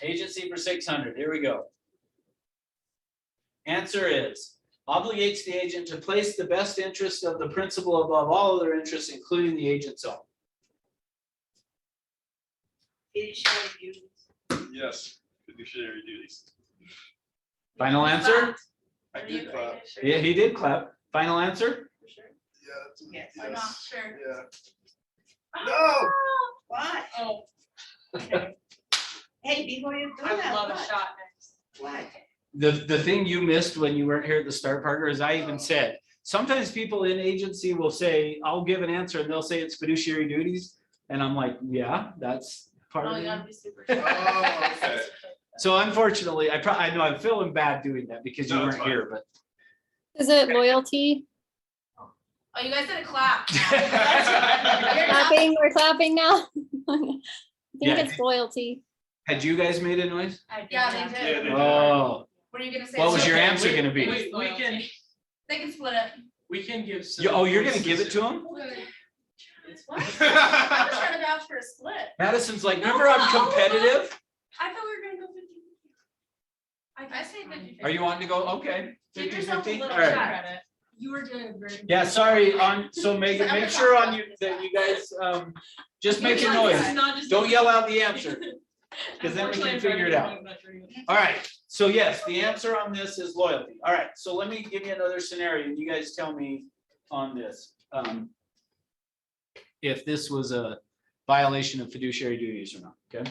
Agency for 600, here we go. Answer is, obligates the agent to place the best interest of the principal above all other interests, including the agent's own. Fiduciary duties. Yes, fiduciary duties. Final answer? I did clap. Yeah, he did clap. Final answer? For sure. Yeah. Yes. I'm not sure. Yeah. No. What? Oh. Hey, before you do I that, would love a what? shot next. What? The thing you missed when you weren't here at the start, Parker, is I even said, sometimes people in agency will say, I'll give an answer and they'll say it's fiduciary duties. And I'm like, yeah, that's part of Oh, you it. gotta be super. Oh, okay. So unfortunately, I know I'm feeling bad doing that because you No, it's weren't fine. here, but. Is it loyalty? Oh, you guys did a clap. Clapping, we're clapping now. I think Yeah. it's loyalty. Had you guys made a noise? Yeah, they Yeah, did. they did. Oh, What are you gonna say? what was So your answer gonna be? We can, They can split it. we can give some. You're gonna give it to him? What? I was trying to vouch for a split. Madison's like, remember I'm competitive? I thought we were gonna go 50. I say 50. Are you wanting to go? Okay. Give yourself a 50-50? little All right. credit. You were doing a very. Yeah, sorry, so Megan, make sure on you, that you guys, just make a noise. Don't yell out the answer. 'Cause then we can figure it out. All right, so yes, the answer on this is loyalty. All right, so let me give you another scenario, and you guys tell me on this. If this was a violation of fiduciary duties or not, okay?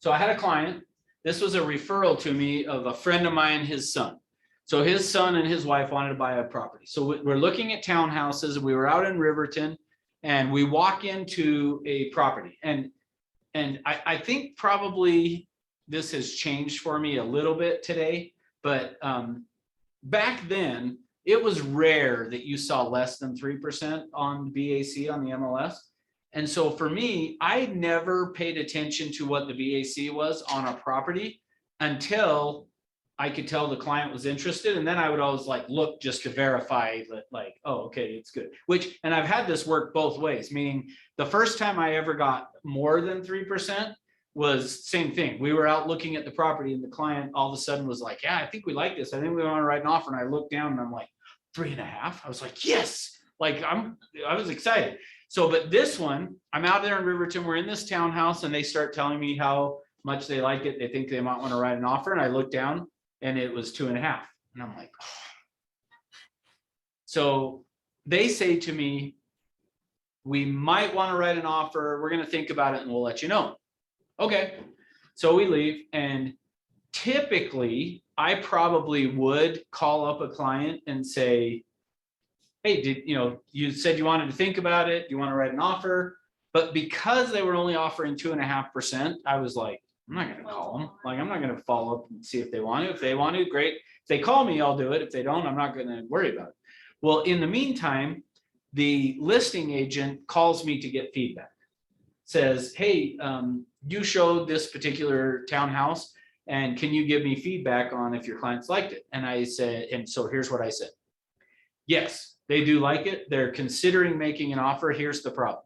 So I had a client, this was a referral to me of a friend of mine, his son. So his son and his wife wanted to buy a property. So we're looking at townhouses, we were out in Riverton, and we walk into a property. And I think probably this has changed for me a little bit today, but back then, it was rare that you saw less than 3% on BAC on the MLS. And so for me, I never paid attention to what the BAC was on a property until I could tell the client was interested. And then I would always like look just to verify that, like, oh, okay, it's good. Which, and I've had this work both ways, meaning the first time I ever got more than 3% was same thing. We were out looking at the property and the client all of a sudden was like, yeah, I think we like this. I think we want to write an offer. And I looked down and I'm like, 3.5. I was like, yes, like I was excited. So, but this one, I'm out there in Riverton, we're in this townhouse and they start telling me how much they like it. They think they might want to write an offer. And I look down and it was 2.5. And I'm like, So they say to me, we might want to write an offer. We're going to think about it and we'll let you know. Okay. So we leave, and typically I probably would call up a client and say, hey, you said you wanted to think about it. Do you want to write an offer? But because they were only offering 2.5%, I was like, I'm not going to call them. Like, I'm not going to follow up and see if they want to. If they want to, great. If they call me, I'll do it. If they don't, I'm not going to worry about it. Well, in the meantime, the listing agent calls me to get feedback. Says, hey, you showed this particular townhouse, and can you give me feedback on if your clients liked it? And I said, and so here's what I said. Yes, they do like it. They're considering making an offer. Here's the problem.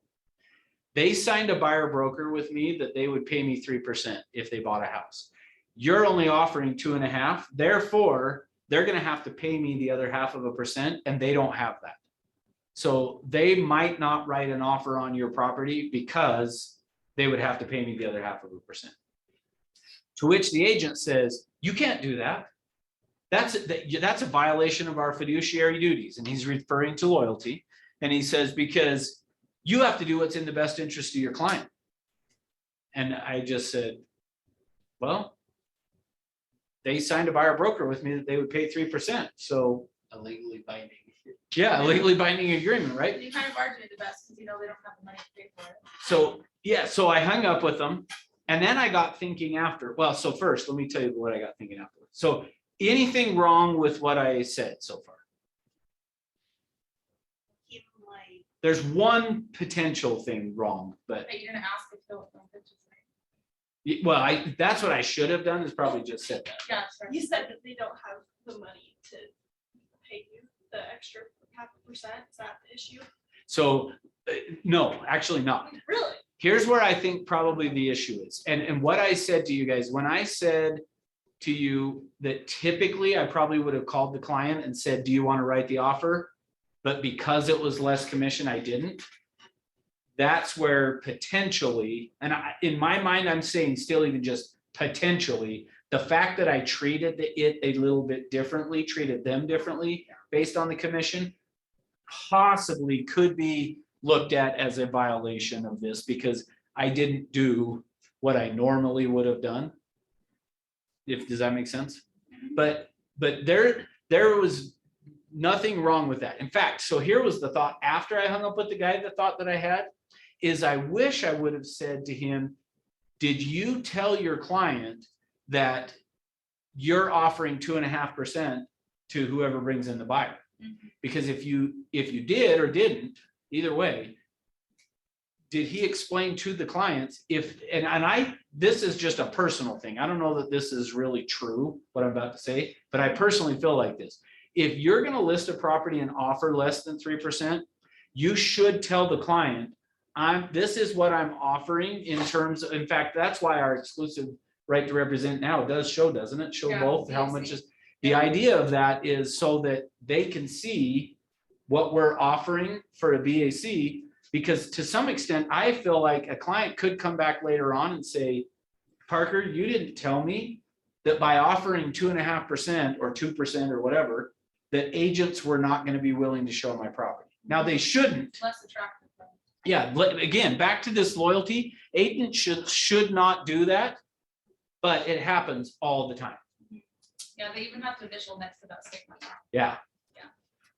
They signed a buyer broker with me that they would pay me 3% if they bought a house. You're only offering 2.5%. Therefore, they're going to have to pay me the other 0.5%, and they don't have that. So they might not write an offer on your property because they would have to pay me the other 0.5%. To which the agent says, you can't do that. That's a violation of our fiduciary duties. And he's referring to loyalty. And he says, because you have to do what's in the best interest of your client. And I just said, well, they signed a buyer broker with me that they would pay 3%. So A legally binding. yeah, a legally binding agreement, right? You kind of argue the best because you know they don't have the money to pay for it. So, yeah, so I hung up with them, and then I got thinking after. Well, so first, let me tell you what I got thinking after. So anything wrong with what I said so far? Give my, There's one potential thing wrong, but But you're gonna ask if they'll. well, that's what I should have done, is probably just said that. Yeah, sorry. You said that they don't have the money to pay you the extra 0.5%. Is that the issue? So, no, actually not. Really? Here's where I think probably the issue is. And what I said to you guys, when I said to you that typically I probably would have called the client and said, do you want to write the offer? But because it was less commission, I didn't. That's where potentially, and in my mind, I'm saying still even just potentially, the fact that I treated it a little bit differently, treated them differently based on the commission, possibly could be looked at as a violation of this because I didn't do what I normally would have done. Does that make sense? But there was nothing wrong with that. In fact, so here was the thought after I hung up with the guy, the thought that I had is I wish I would have said to him, did you tell your client that you're offering 2.5% to whoever brings in the buyer? Because if you did or didn't, either way, did he explain to the clients this is just a personal thing. I don't know that this is really true, what I'm about to say, but I personally feel like this. If you're going to list a property and offer less than 3%, you should tell the client, this is what I'm offering in terms of, in fact, that's why our exclusive right to represent now does show, doesn't it? Show Yeah, both how BAC. much is, the idea of that is so that they can see what we're offering for a BAC, because to some extent, I feel like a client could come back later on and say, Parker, you didn't tell me that by offering 2.5% or 2% or whatever, that agents were not going to be willing to show my property. Now they shouldn't. Less attractive. Yeah, again, back to this loyalty, agents should not do that, but it happens all the time. Yeah, they even have to initial next to that statement. Yeah.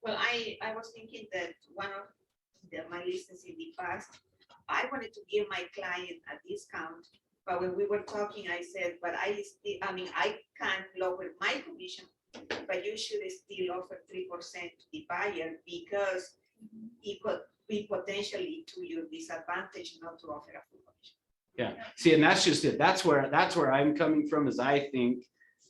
well, I was thinking that one of my listings in the past, I wanted to give my client a discount, but when we were talking, I said, but I can't lower my commission, but you should still offer 3% to the buyer because it could be potentially to your disadvantage not to offer a full commission. Yeah, see, and that's just it. That's where I'm coming from, is I think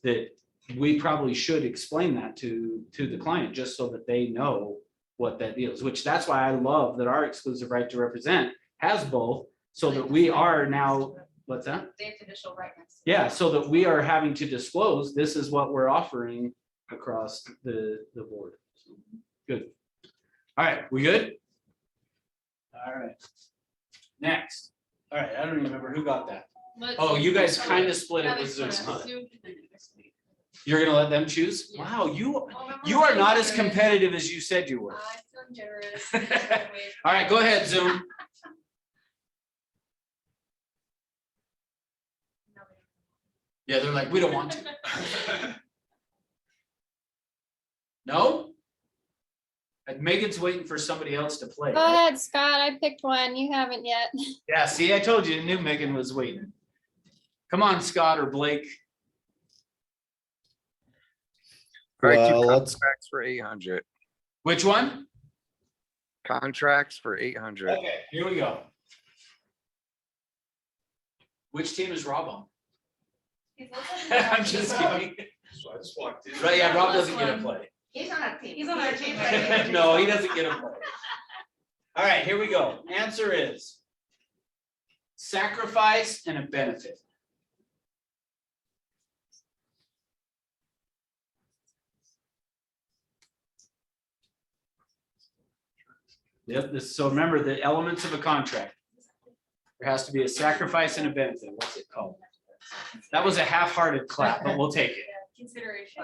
that we probably should explain that to the client, just so that they know what that is, which that's why I love that our exclusive right to represent has both, so that we are now, what's that? They have to initial right next to. Yeah, so that we are having to disclose, this is what we're offering across the board. Good. All right, we good? All right. Next. All right, I don't remember who got that. Oh, you guys kind of split it with Zeus. Huh? You're gonna let them choose? Yeah. Wow, you Well, remember you are I'm not as generous. competitive as you said you were. I'm feeling generous. All right, go ahead, Zoom. Yeah, they're like, we don't want to. No? And Megan's waiting for somebody else to play. Go right? ahead, Scott. I picked one. You haven't yet. Yeah, see, I told you, I knew Megan was waiting. Come on, Scott or Blake. All right, do Well, let's, contracts for 800. Which one? Contracts for 800. Okay, here we go. Which team is Rob on? I'm just kidding. So I just walked in. Right, yeah, Rob doesn't get a play. He's on our team. He's on our team, right? No, he doesn't get a play. All right, here we go. Answer is sacrifice and a benefit. Yep, so remember the elements of a contract. There has to be a sacrifice and a benefit. What's it called? That was a half-hearted clap, but we'll take it. Consideration.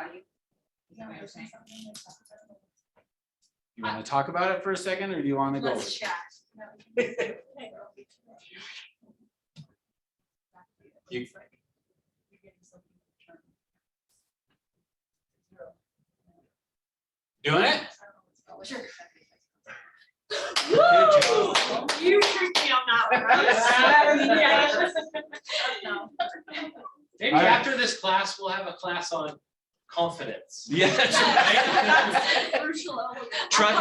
You want to talk about it for a second, or do you want to go? Let's chat. You- Doing it? Sure. Good job. You tricked me on that one. Yeah. No. Maybe All right. after this class, we'll have a class on confidence. Yeah, that's right. That's a crucial element.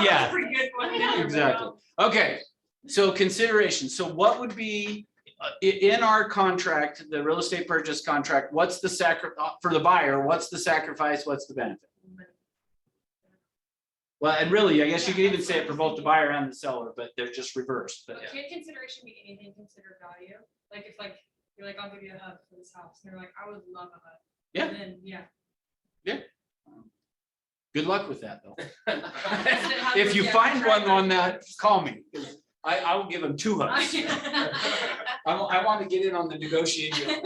Yeah. Pretty good one. Exactly. Okay, so consideration. So what would be in our contract, the real estate purchase contract, what's the for the buyer, what's the sacrifice, what's the benefit? Well, and really, I guess you could even say it for both the buyer and the seller, but they're just reversed, but Can consideration be anything considered value? Like if like, you're like, I'll give you a hug for this house, and they're like, I would love a hug. Yeah. And then, yeah. good luck with that, though. How If you yeah, find right, one on right. that, call me. 'Cause I will give them 2 hugs. I want to get in on the negotiating.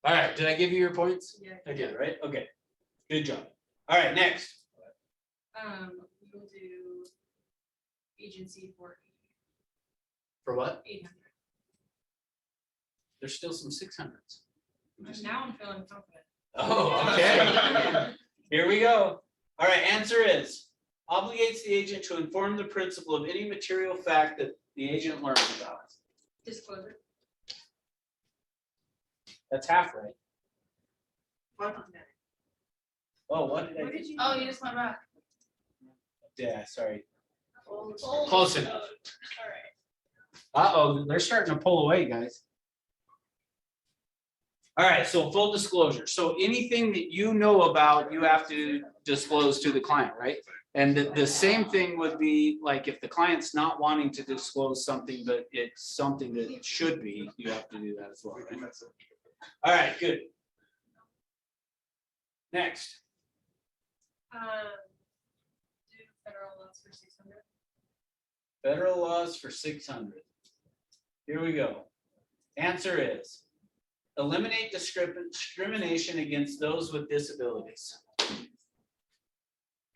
All right, did I give you your points? Yeah. I did, right? Okay, good job. All right, next. We'll do agency for For what? 800. There's still some 600s. Now I'm feeling confident. Oh, okay. Here we go. All right, answer is obligates the agent to inform the principal of any material fact that the agent learns about. Disclosure. That's half right. Hold on there. Oh, what did I What do? did you? Oh, you just went back. Yeah, sorry. Close Close enough. All right. Uh-oh, they're starting to pull away, guys. All right, so full disclosure. So anything that you know about, you have to disclose to the client, right? And the same thing would be like if the client's not wanting to disclose something, but it's something that it should be, you have to do that as well. Right? All right, good. Next. Do federal laws for 600. Federal laws for 600. Here we go. Answer is eliminate discrimination against those with disabilities.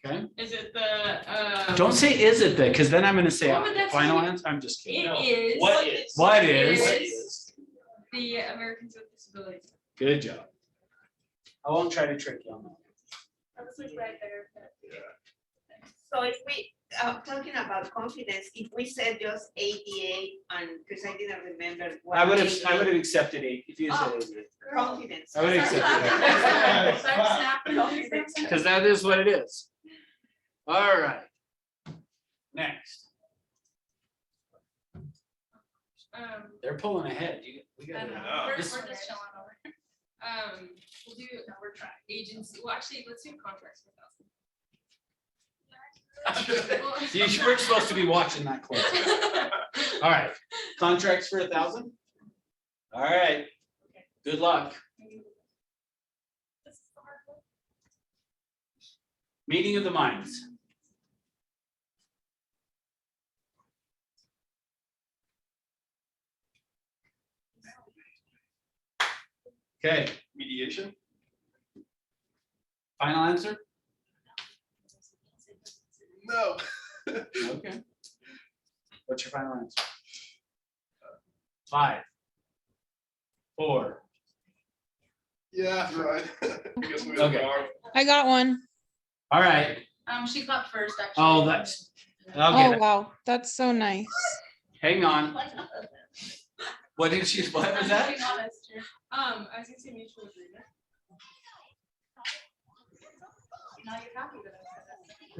Okay, Is it the? don't say is it the, because then I'm gonna say What would that final say? answer. I'm just kidding. It is. What is? What Is is? the Americans with Disabilities. Good job. I won't try to trick you on that. That was right there. So if we, talking about confidence, if we said just ADA and, because I didn't remember. what I would ADA have accepted 8 if you said 8. Confidence. I would accept it. Because that is what it is. All right. Next. They're pulling ahead. We got We're This- just chilling over. We'll do, we're trying agency, well, actually, let's do contracts for 1,000. You weren't supposed to be watching that close. All right, contracts for 1,000? All right, good luck. Meeting of the minds. Okay, Mediation? Final answer? No. Okay. What's your final answer? 5, 4. Yeah, right. I guess we were Okay. wrong. I got one. All right. She clapped first, actually. Oh, that's okay. Oh, wow. That's so nice. Hang on. What did she? What was that? Being honest here. I was gonna say mutual agreement. Now you're happy that I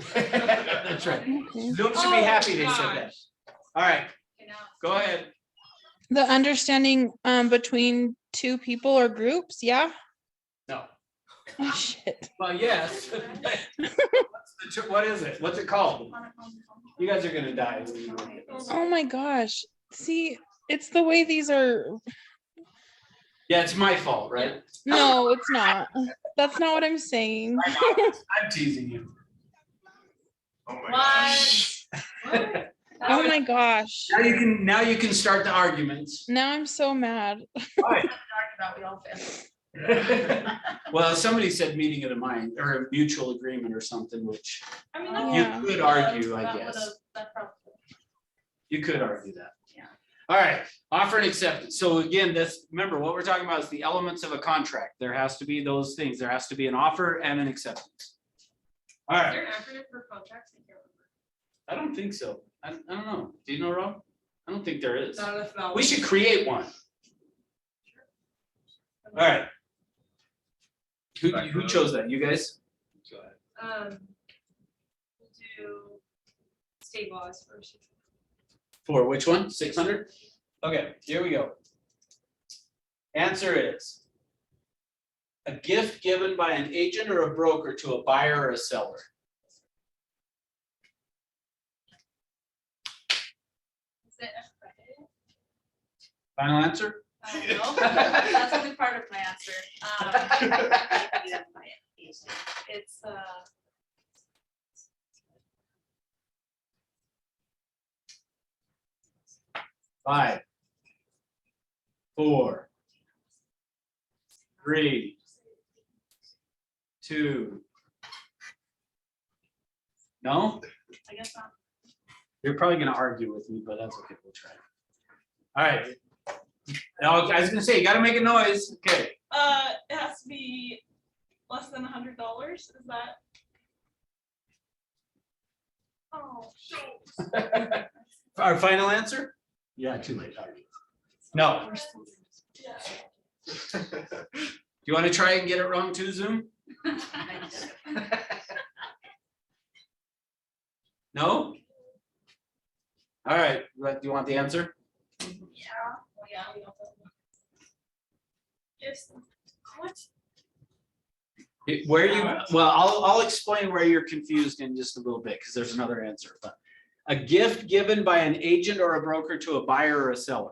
said that. That's right. Okay. Zoom should be happy they said that. All right, Okay, now. go ahead. The understanding between two people or groups, yeah? No. Oh, shit. Well, yes. What is it? What's it called? You guys are gonna die. Oh my gosh. See, it's the way these are. Yeah, it's my fault, right? No, it's not. That's not what I'm saying. I'm teasing you. Oh my What? gosh. Oh my gosh. Now you can start the arguments. Now I'm so mad. Talking about we all fail. Well, somebody said meeting of the mind or a mutual agreement or something, which I mean, Yeah. you could argue, I That guess. would've- that probably- You could argue that. Yeah. All right, offer and acceptance. So again, remember what we're talking about is the elements of a contract. There has to be those things. There has to be an offer and an acceptance. All Is right, there an acronym for contracts? I can't remember. I don't think so. I don't know. Do you know, Rob? I don't think there is. Not if that We was- should create one. All right. Who chose that? You guys? Go ahead. We'll do state laws first. For which one? 600? Okay, here we go. Answer is a gift given by an agent or a broker to a buyer or a seller. Is it accredited? Final answer? No, that's only part of my answer. It's, 5, 4, 3, 2. No? I guess not. You're probably gonna argue with me, but that's okay, we'll try. All right. Now, I was gonna say, you gotta make a noise, okay. it has to be less than $100, is that? Oh, Our final answer? Yeah, too late. No. yeah. Do you wanna try and get it wrong too, Zoom? No? All right, do you want the answer? Yeah, well, yeah, we don't. Yes. What? Where you, well, I'll explain where you're confused in just a little bit, because there's another answer, but a gift given by an agent or a broker to a buyer or a seller.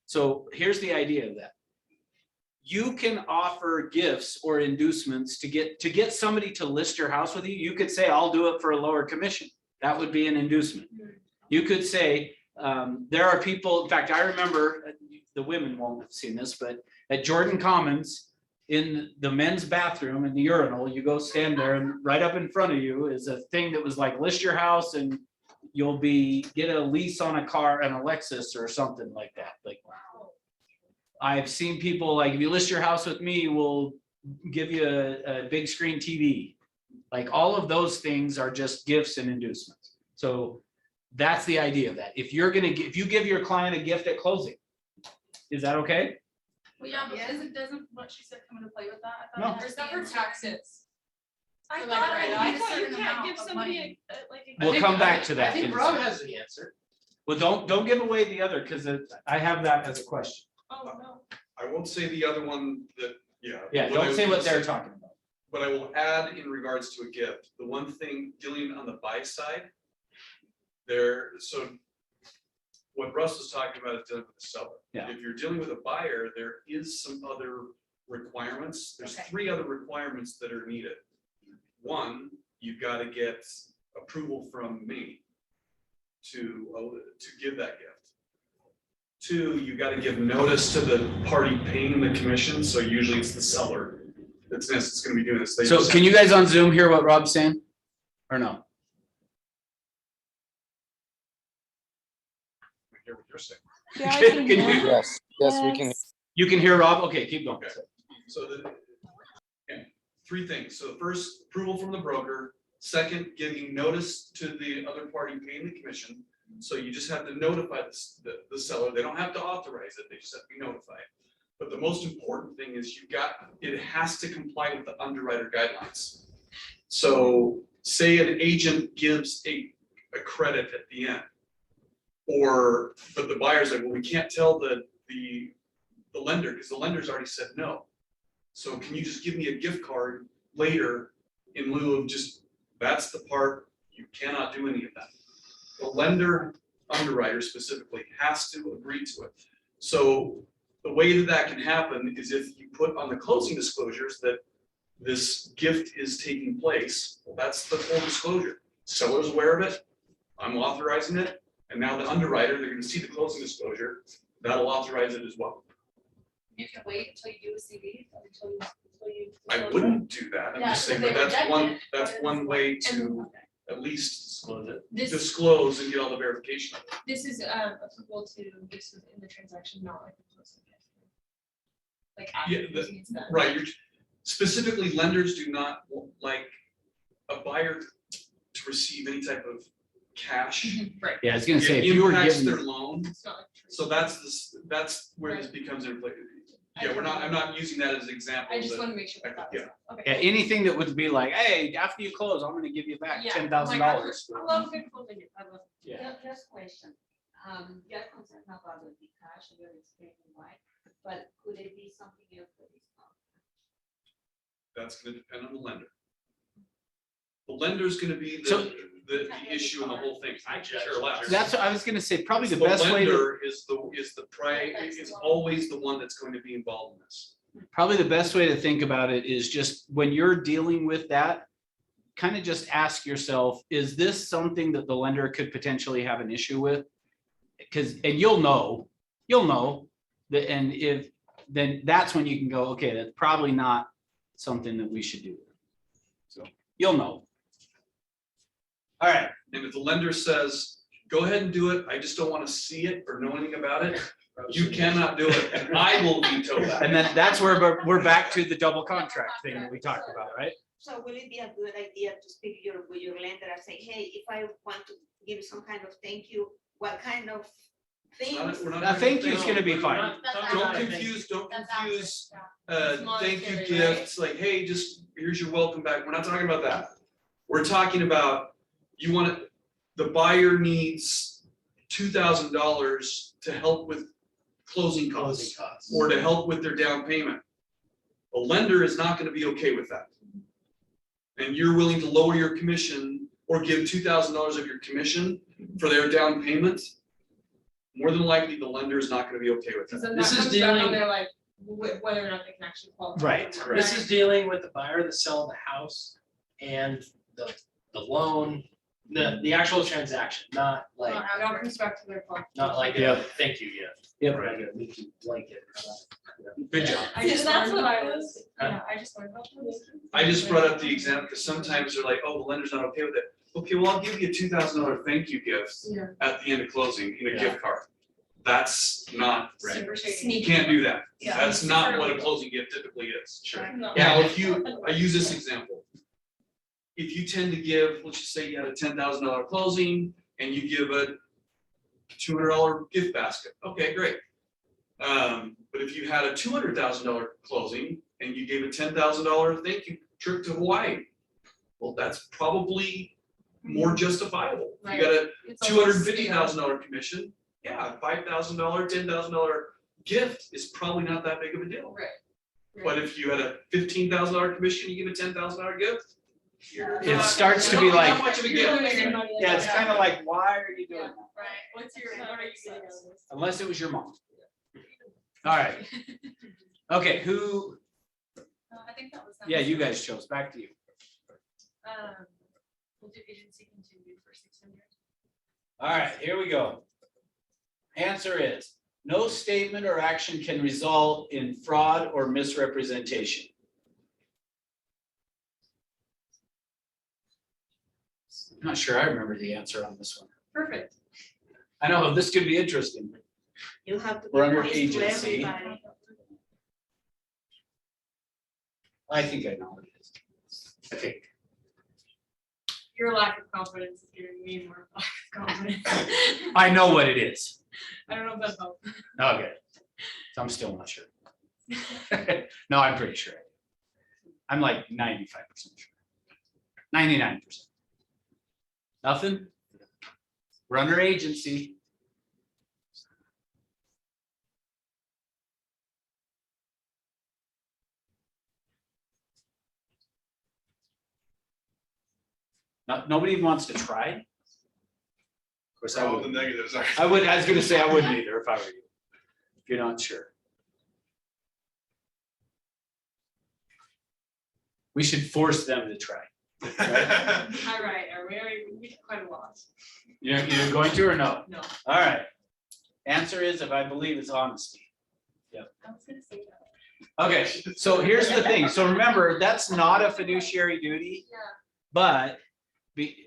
So here's the idea of that. You can offer gifts or inducements to get somebody to list your house with you. You could say, I'll do it for a lower commission. That would be an inducement. You could say, there are people, in fact, I remember, the women won't have seen this, but at Jordan Commons, in the men's bathroom in the urinal, you go stand there and right up in front of you is a thing that was like, list your house and you'll get a lease on a car, an Lexus or something like that. Like, I've seen people like, if you list your house with me, we'll give you a big screen TV. Like all of those things are just gifts and inducements. So that's the idea of that. If you give your client a gift at closing, is that okay? Well, yeah, but Yeah. doesn't what she said come into play with that? I No. thought Or is that for taxes? I For thought, like a I write-off? thought you Certain can't amount give of somebody money. like a. We'll come back to that. I think Rob has the answer. Well, don't give away the other, because I have that as a question. Oh, no. I won't say the other one that, yeah. Yeah, don't say what they're talking about. But I will add in regards to a gift, the one thing dealing on the buy side, so what Russ was talking about is dealing with the seller. Yeah. If you're dealing with a buyer, there is some other requirements. There's Okay. 3 other requirements that are needed. One, you've got to get approval from me to give that gift. 2, you got to give notice to the party paying the commission, so usually it's the seller. that's gonna be doing this. They So just can you guys on Zoom hear what Rob's saying? Or no? hear what you're saying. Yeah, I Can can you- hear. Yes, yes, we can. You can hear Rob? Okay, keep going. Okay. So three things. So first, approval from the broker. Second, giving notice to the other party paying the commission. So you just have to notify the seller. They don't have to authorize it. They just have to be notified. But the most important thing is it has to comply with the underwriter guidelines. So say an agent gives a credit at the end. But the buyer's like, well, we can't tell the lender because the lender's already said no. So can you just give me a gift card later in lieu of that's the part, you cannot do any of that. The lender underwriter specifically has to agree to it. So the way that can happen is if you put on the closing disclosures that this gift is taking place, well, that's the full disclosure. Seller's aware of it, I'm authorizing it, and now the underwriter, they're gonna see the closing disclosure, that'll authorize it as well. You can wait until you do a CV, until you. I wouldn't do that, I'm just saying, but that's one way to at least disclose and get all the verification of it. This is applicable to this within the transaction, not like the closing. Like after Yeah, the closing is done. Right, specifically, lenders do not like a buyer to receive any type of cash. Right. Yeah, I was gonna say, It if you were impacts given, their loan, It's not like. so that's where this becomes inflated. Yeah, I'm not using that as an example. I just but- want to make sure that that was. yeah, Okay. anything that would be like, hey, after you close, I'm gonna give you back Yeah, $10,000. I love good closing. I love. Yeah. Just question, you're concerned about the cash, you're explaining why, but could it be something else that is not? That's gonna depend on the lender. The lender's gonna be So- the issue in the whole thing. I care less. That's what I was gonna say, probably the The best way to, lender is always the one that's going to be involved in this. probably the best way to think about it is just when you're dealing with that, kind of just ask yourself, is this something that the lender could potentially have an issue with? And you'll know that, and if, then that's when you can go, okay, that's probably not something that we should do. So you'll know. All right. And if the lender says, go ahead and do it, I just don't want to see it or know anything about it, you cannot do it, and I will veto that. And then that's where we're back to the double contract thing that we talked about, right? So will it be a good idea to speak with your lender and say, hey, if I want to give some kind of thank you, what kind of things? We're not A thank you's gonna be fine. Don't confuse It's thank you monetary, gifts, like, hey, just, here's your welcome back. We're not talking about that. We're talking about, the buyer needs $2,000 to help with closing costs or to help with their down payment. The lender is not gonna be okay with that. And you're willing to lower your commission or give $2,000 of your commission for their down payment, more than likely, the lender is not gonna be okay with Because that. then This that is comes back on dealing- there like, whether or not they can actually qualify. Right. This is dealing with the buyer that's selling the house and the loan, the actual transaction, not like, It all comes back to their fault. not like a Yep. thank you gift. Yep. Or like a leaky blanket. Good job. I just That's learned what I about was- this. Yeah, I just learned about this. I just brought up the example, because sometimes they're like, oh, the lender's not okay with it. Okay, well, I'll give you a $2,000 thank you gift Yeah. at the end of closing in a Yeah. gift card. That's not, Super shady. you can't do that. Yeah. That's not what a closing gift typically is. No. Now, I use this example. If you tend to give, let's just say you had a $10,000 closing and you give a $200 gift basket, okay, great. But if you had a $200,000 closing and you gave a $10,000 thank you trip to Hawaii, well, that's probably more justifiable. You got a It's almost, $250,000 commission, yeah, $5,000, $10,000 gift is probably not that big of a deal. Right. But if you had a $15,000 commission, you give a $10,000 gift. It starts to be like, Not much of a gift. yeah, it's kind of like, why are you doing that? Right, what's your, what are you getting out of this? Unless it was your mom. All right. Okay, who, I think that was. yeah, you guys chose, back to you. We'll do agency continued for 600. All right, here we go. Answer is, no statement or action can result in fraud or misrepresentation. I'm not sure I remember the answer on this one. Perfect. I know, this could be interesting. You have to. We're be under nice to agency. everybody. I think I know what it is. I think. Your lack of confidence is giving me more lack of confidence. I know what it is. I don't know if that helps. Okay. So I'm still not sure. No, I'm pretty sure. I'm like 95% sure. 99%. Nothing? We're under agency. Nobody even wants to try? Of course, All the negatives are. I was gonna say I wouldn't either if I were you. If you're not sure. We should force them to try. All right, we quite a lot. You're going to or no? No. All right. Answer is if I believe it's honesty. Yep. I was gonna say that. Okay, so here's the thing. So remember, that's not a fiduciary duty, Yeah, but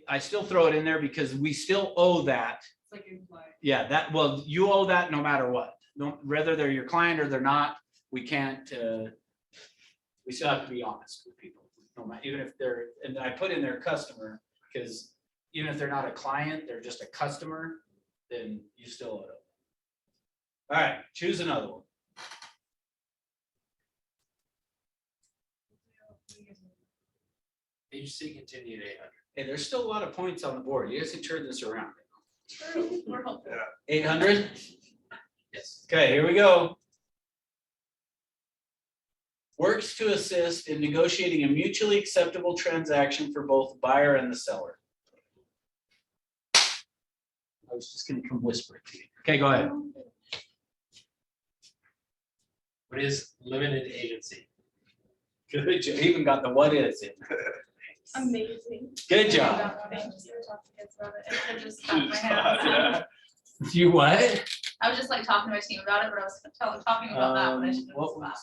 I still throw it in there because we still owe that. it's like implied. Yeah, well, you owe that no matter what. No, whether they're your client or they're not, we can't, we still have to be honest with people. No matter, even if they're, and I put in their customer, because even if they're not a client, they're just a customer, then you still owe them. All right, choose another one. Agency continued 800. Hey, there's still a lot of points on the board. You guys can turn this around. True, we're hopeful. 800? Yes. Okay, here we go. Works to assist in negotiating a mutually acceptable transaction for both the buyer and the seller. I was just gonna come whisper it to you. Okay, go ahead. What is limited agency? Good job. Even got the what is in. Amazing. Good job. Thanks. You were talking to kids about it. It just stuck in my head. You what? I was just like talking to my team about it, but I was talking about that, but I should have What was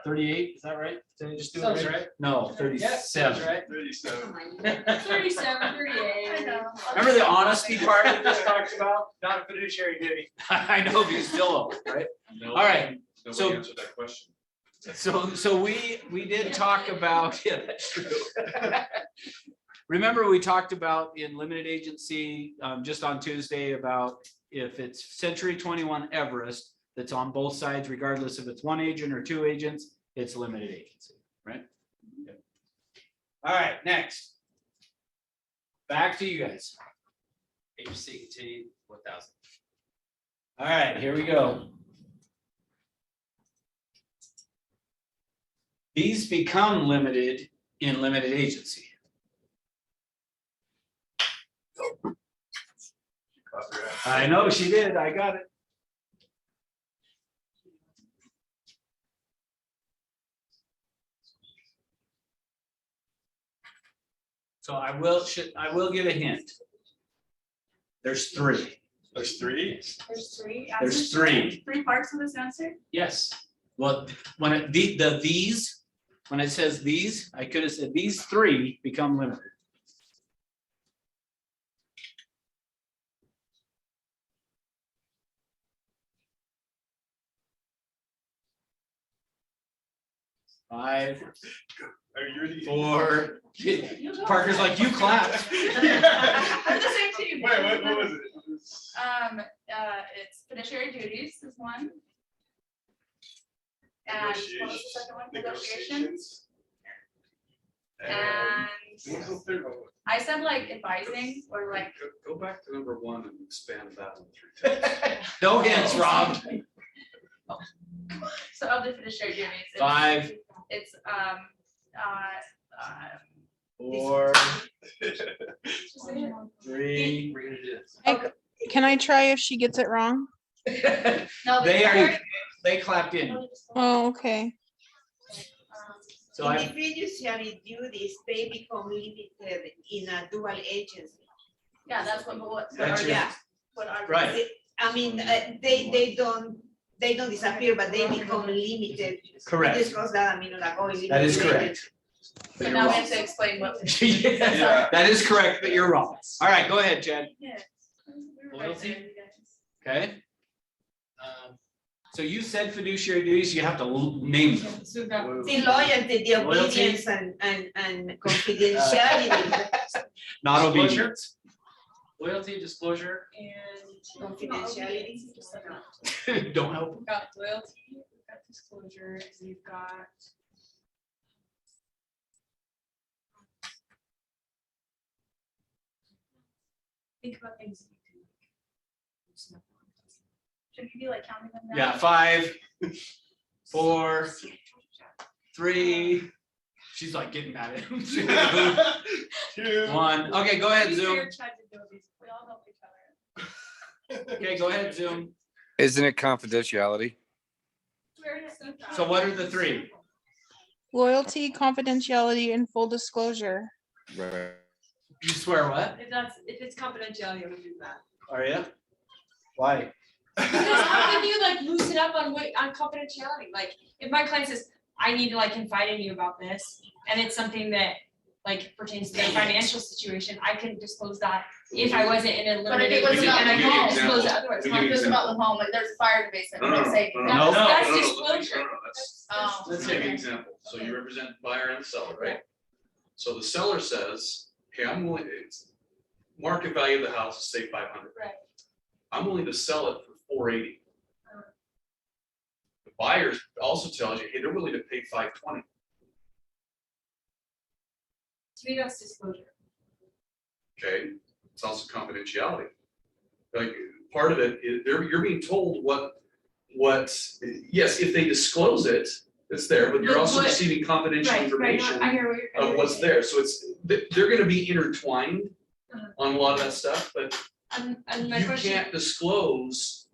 38? Is that right? Did I just do Sounds it right? right. No, Yes, sounds 37. right. 37. 37, 38. I know. Remember the honesty part I just talked about? Not a fiduciary duty. I know, but you still owe it, right? All right. So- Nobody answered that question. So we did talk about, yeah, that's true. Remember, we talked about in limited agency, just on Tuesday about if it's Century 21 Everest that's on both sides, regardless if it's one agent or two agents, it's limited agency, right? Yep. All right, next. Back to you guys. Agency continued 1,000. All right, here we go. These become limited in limited agency. I know she did. I got it. So I will give a hint. There's three. There's three? There's three. There's answers? three. 3 parts of this answer? Yes. Well, when when it says these, I could have said these three become limited. Five, You're the. 4. Parker's like, you clapped. Yeah. I'm the same team. Wait, what was it? It's fiduciary duties is one. And what was the second one? Negotiations. And What was the third one? I said like advising or like, Go back to number 1 and expand that one 3 times. No hints, Rob. so of the fiduciary duties. 5, It's 4, just say it. 3. We're gonna do this. Can I try if she gets it wrong? No, They clapped in. Oh, okay. So In I, the fiduciary duties, they become limited in a dual agency. Yeah, that's what That's our, your- yeah, what our. right. I mean, they don't disappear, but they become limited. We Correct. discussed that a minute ago. That is limited correct. agency. But now we have to explain what. Yeah, that is correct, but you're wrong. All right, go ahead, Chad. Yeah. We were right Loyalty? there, you guys. Okay, so you said fiduciary duties, you have to name them. So we've got The loyalty, the Loyalty. obedience and confidentiality. Not Disclosure. obedience. Loyalty, disclosure, and Confidentiality. Don't help. we've got loyalty, we've got disclosure, we've got. Think about things that you can. Should we be like counting them down? Yeah, 5, 4, 3. She's like getting mad at him. 1. Okay, go ahead, We Zoom. tried to do these, we all help each other. Okay, go ahead, Zoom. Isn't it confidentiality? We already said that. So what are the 3? Loyalty, confidentiality, and full disclosure. Right. You swear what? If it's confidentiality, I would do that. Are you? Why? Because how can you like loosen up on confidentiality? Like, if my client says, I need to like confide in you about this, and it's something that like pertains to their financial situation, I can disclose that if I wasn't in a But if limited it was agency, about and I the can't home, disclose it otherwise. If it was about the home, like there's a fire in the basement, No, let's say. no, That's no, disclosure. Oh. Let's take an example. So you represent the buyer and the seller, right? So the seller says, hey, I'm willing, it's market value of the house is say 500. Right. I'm willing to sell it for 480. The buyers also tells you, hey, they're willing to pay 520. To me, that's disclosure. Okay, it's also confidentiality. Like, part of it is, you're being told what, yes, if they disclose it, it's there, but you're But also what- receiving confidential Right, information I hear what you're. I hear of what what's you're saying. there, so it's, they're gonna be intertwined Uh-huh. on a lot of that stuff, but And my you question, can't disclose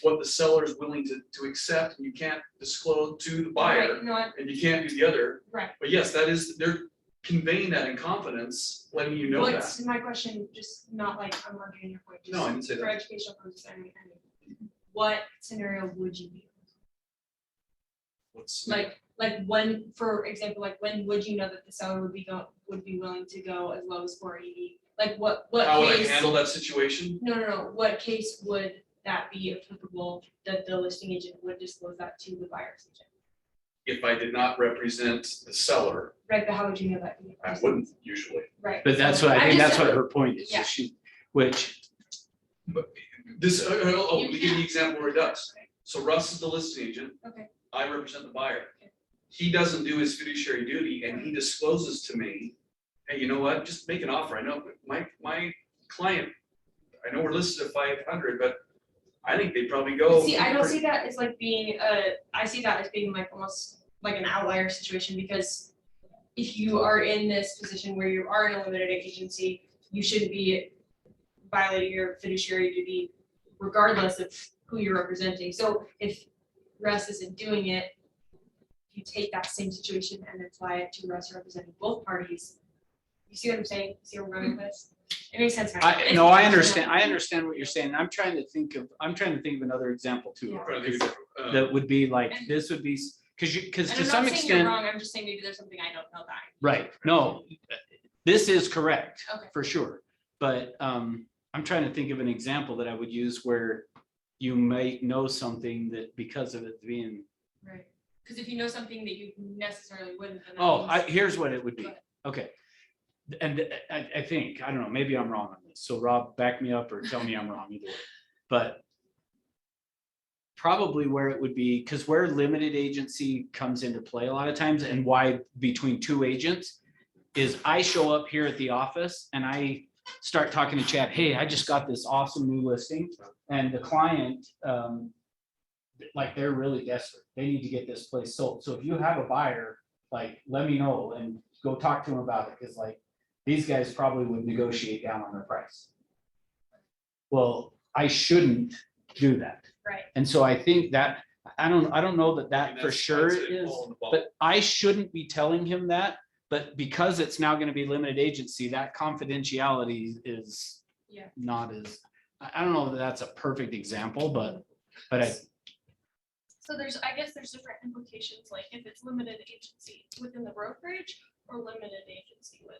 what the seller is willing to accept, and you can't disclose to the buyer, right, no, and you can't do the other. right. But yes, that is, they're conveying that in confidence, letting you know that. What's my question, just not like I'm arguing your point, No, I just didn't say for that. educational purposes, I mean, what scenario would you be? What's, Like when, for example, like when would you know that the seller would be willing to go as low as 480? Like what how would I case? handle that situation? No, what case would that be applicable that the listing agent would disclose that to the buyer's agent? If I did not represent the seller, Right, but how would you know that? I wouldn't usually. Right. But that's so what, I I'm think just- that's what her point is. Yeah. This, let You me give you the example where it does. Right. So Russ is the listing agent. Okay. I represent the buyer. Okay. He doesn't do his fiduciary duty and he discloses to me, hey, you know what, just make an offer. I know, but my client, I know we're listed at 500, but I think they probably go. See, I don't see that as like being I see that as being like almost like an outlier situation, because if you are in this position where you are in a limited agency, you shouldn't be violating your fiduciary duty regardless of who you're representing. So if Russ isn't doing it, you take that same situation and apply it to Russ representing both parties. You see what I'm saying? See where we're going with this? It makes sense. right? I, no, I understand what you're saying. I'm trying to think of another example too. Yeah. That would be like, this would be, because And to I'm some not saying you're extent, wrong, I'm just saying maybe there's something I don't know that. right, no, this is correct, Okay. for sure. But I'm trying to think of an example that I would use where you might know something that because of it being, Right. Because if you know something that you necessarily wouldn't. then that oh, means- here's what it would be. Go ahead. Okay. And I think, I don't know, maybe I'm wrong on this. So Rob, back me up or tell me I'm wrong either way. But probably where it would be, because where limited agency comes into play a lot of times and why between two agents is I show up here at the office and I start talking to Chad, hey, I just got this awesome new listing. And the client, like they're really desperate. They need to get this place sold. So if you have a buyer, like, let me know and go talk to them about it. Cause like, these guys probably would negotiate down on their price. Well, I shouldn't do that. Right. And so I think that, I don't know that for sure is, but I shouldn't be telling him that. But because it's now gonna be limited agency, that confidentiality is Yeah. not as, I don't know that that's a perfect example, but I, So I guess there's different implications, like if it's limited agency within the brokerage or limited agency with.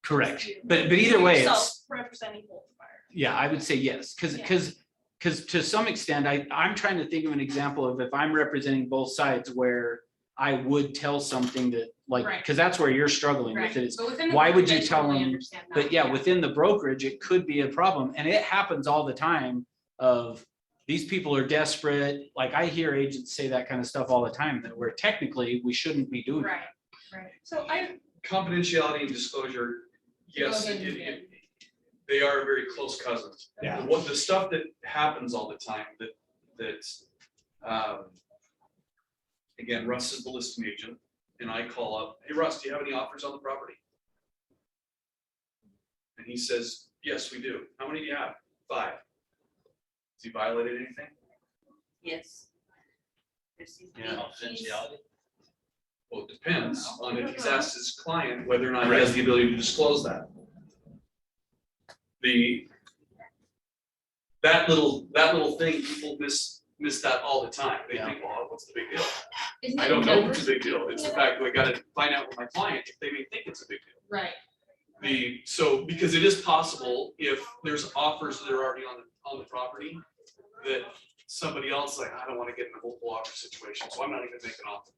Correct. you. But either way, Yourself it's, representing both the buyer. yeah, I would say yes, Yeah. because to some extent, I'm trying to think of an example of if I'm representing both sides where I would tell something that like, Right. because that's where you're struggling with Right. it is, But within the why would brokerage, you I tell totally them- understand that, but yeah, within the brokerage, it could be a problem. And it happens all the time of these people are desperate. Like I hear agents say that kind of stuff all the time that where technically we shouldn't be doing. Right, right. So Confidentiality and disclosure, yes, Goes hand in hand. they are very close cousins. Yeah. What the stuff that happens all the time again, Russ is the listing agent and I call up, hey Russ, do you have any offers on the property? And he says, yes, we do. How many do you have? 5. Has he violated anything? Yes. There's his- Yeah. Confidentiality. Well, it depends on if he's asked his client whether or not he has the ability to disclose that. That little thing, people miss that all the time. They think, well, what's the big deal? Isn't I it don't know numbers? what's the big deal. It's the fact that I gotta find out with my client if they may think it's a big deal. Right. Because it is possible if there's offers that are already on the property, that somebody else like, I don't want to get in a multiple offer situation, so I'm not even making an offer.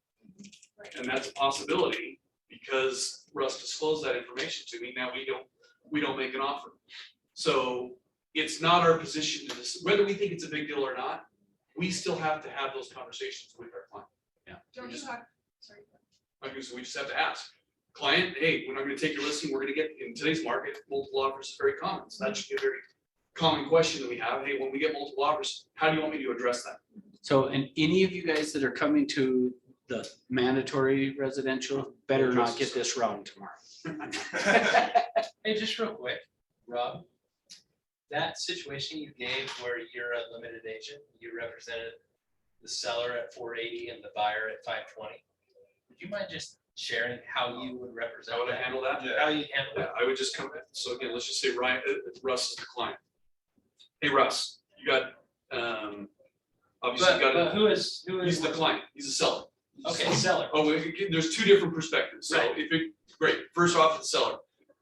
And that's a possibility because Russ disclosed that information to me. Now we don't make an offer. So it's not our position to whether we think it's a big deal or not, we still have to have those conversations with our client. don't you have, sorry. So we just have to ask. Client, hey, when I'm gonna take your listing, we're gonna get, in today's market, multiple offers is very common. So that should be a very common question that we have. Hey, when we get multiple offers, how do you want me to address that? So, and any of you guys that are coming to the mandatory residential, better not get this wrong tomorrow. Hey, just real quick, Rob, that situation you gave where you're a limited agent, you represented the seller at 480 and the buyer at 520. Would you mind just sharing how you would represent How would I that? handle that? How you handle Yeah, it? I would just come in. So again, let's just say Ryan, Russ is the client. Hey, Russ, you got, obviously you But got, who is? he's the client, he's the seller. Okay, seller. Oh, there's 2 different perspectives. So Right. great, first off, the seller.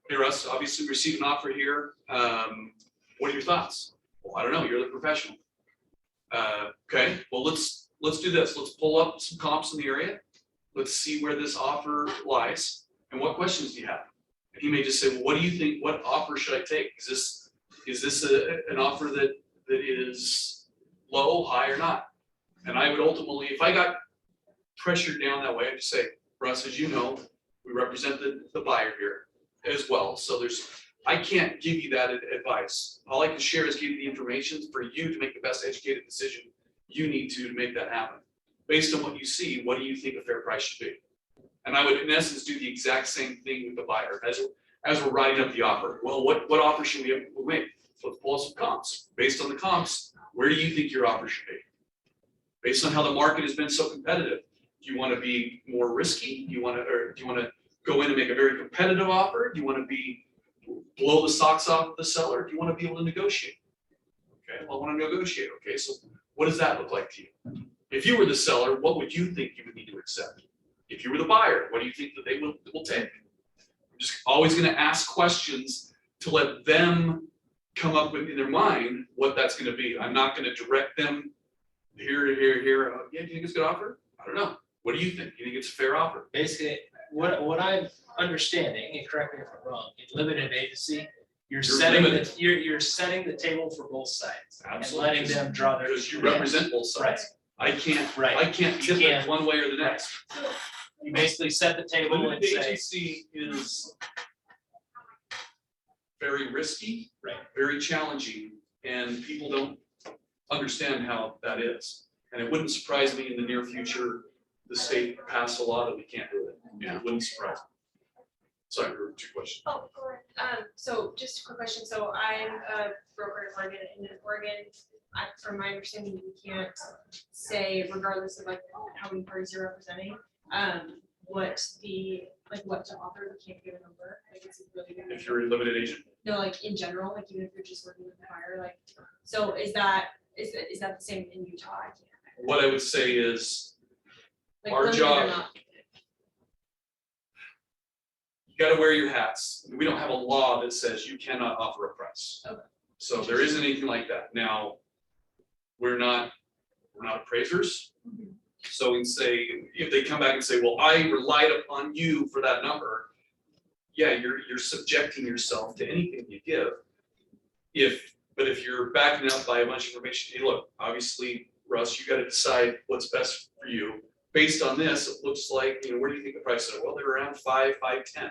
Hey, Russ, obviously we received an offer here. What are your thoughts? Well, I don't know, you're the professional. Okay, well, let's do this. Let's pull up some comps in the area. Let's see where this offer lies and what questions do you have? And he may just say, well, what do you think? What offer should I take? Is this an offer that is low, high, or not? And I would ultimately, if I got pressured down that way, I'd just say, Russ, as you know, we represent the buyer here as well. So I can't give you that advice. All I can share is give you the information for you to make the best educated decision you need to make that happen. Based on what you see, what do you think a fair price should be? And I would, in essence, do the exact same thing with the buyer as we're writing up the offer. Well, what offer should we make? Let's pull up some comps. Based on the comps, where do you think your offer should be? Based on how the market has been so competitive, do you want to be more risky? Do you want to go in and make a very competitive offer? Do you want to blow the socks off the seller? Do you want to be able to negotiate? Okay, well, I want to negotiate. Okay, so what does that look like to you? If you were the seller, what would you think you would need to accept? If you were the buyer, what do you think that they will take? I'm just always going to ask questions to let them come up with in their mind what that's going to be. I'm not going to direct them here. Yeah, do you think it's a good offer? I don't know. What do you think? Do you think it's a fair offer? Basically, what I'm understanding, and correct me if I'm wrong, in limited agency, you're setting the table for both sides. Absolutely. And letting them draw their. Because you represent both sides. I can't tip it one way or the next. You basically set the table and Limited say. agency is very risky, Right. very challenging, and people don't understand how that is. And it wouldn't surprise me in the near future, the state passed a law that we can't do it. Yeah, it wouldn't surprise me. Sorry, there were 2 questions. Oh, go ahead. So just a quick question. So I'm a broker in Oregon, and in Oregon, from my understanding, you can't say regardless of like how many parties you're representing, what to offer. You can't give a number. Like it's really good. If you're a limited agent, No, like in general, like even if you're just working with the buyer, like, so is that the same in Utah? I can't. what I would say is Like, our limited or job. not? gotta wear your hats. We don't have a law that says you cannot offer a price. Okay. So there isn't anything like that. Now, we're not appraisers. So we can say, if they come back and say, well, I relied upon you for that number, yeah, you're subjecting yourself to anything you give. But if you're backing up by a bunch of information, hey, look, obviously, Russ, you gotta decide what's best for you. Based on this, it looks like, where do you think the prices are? Well, they're around 510.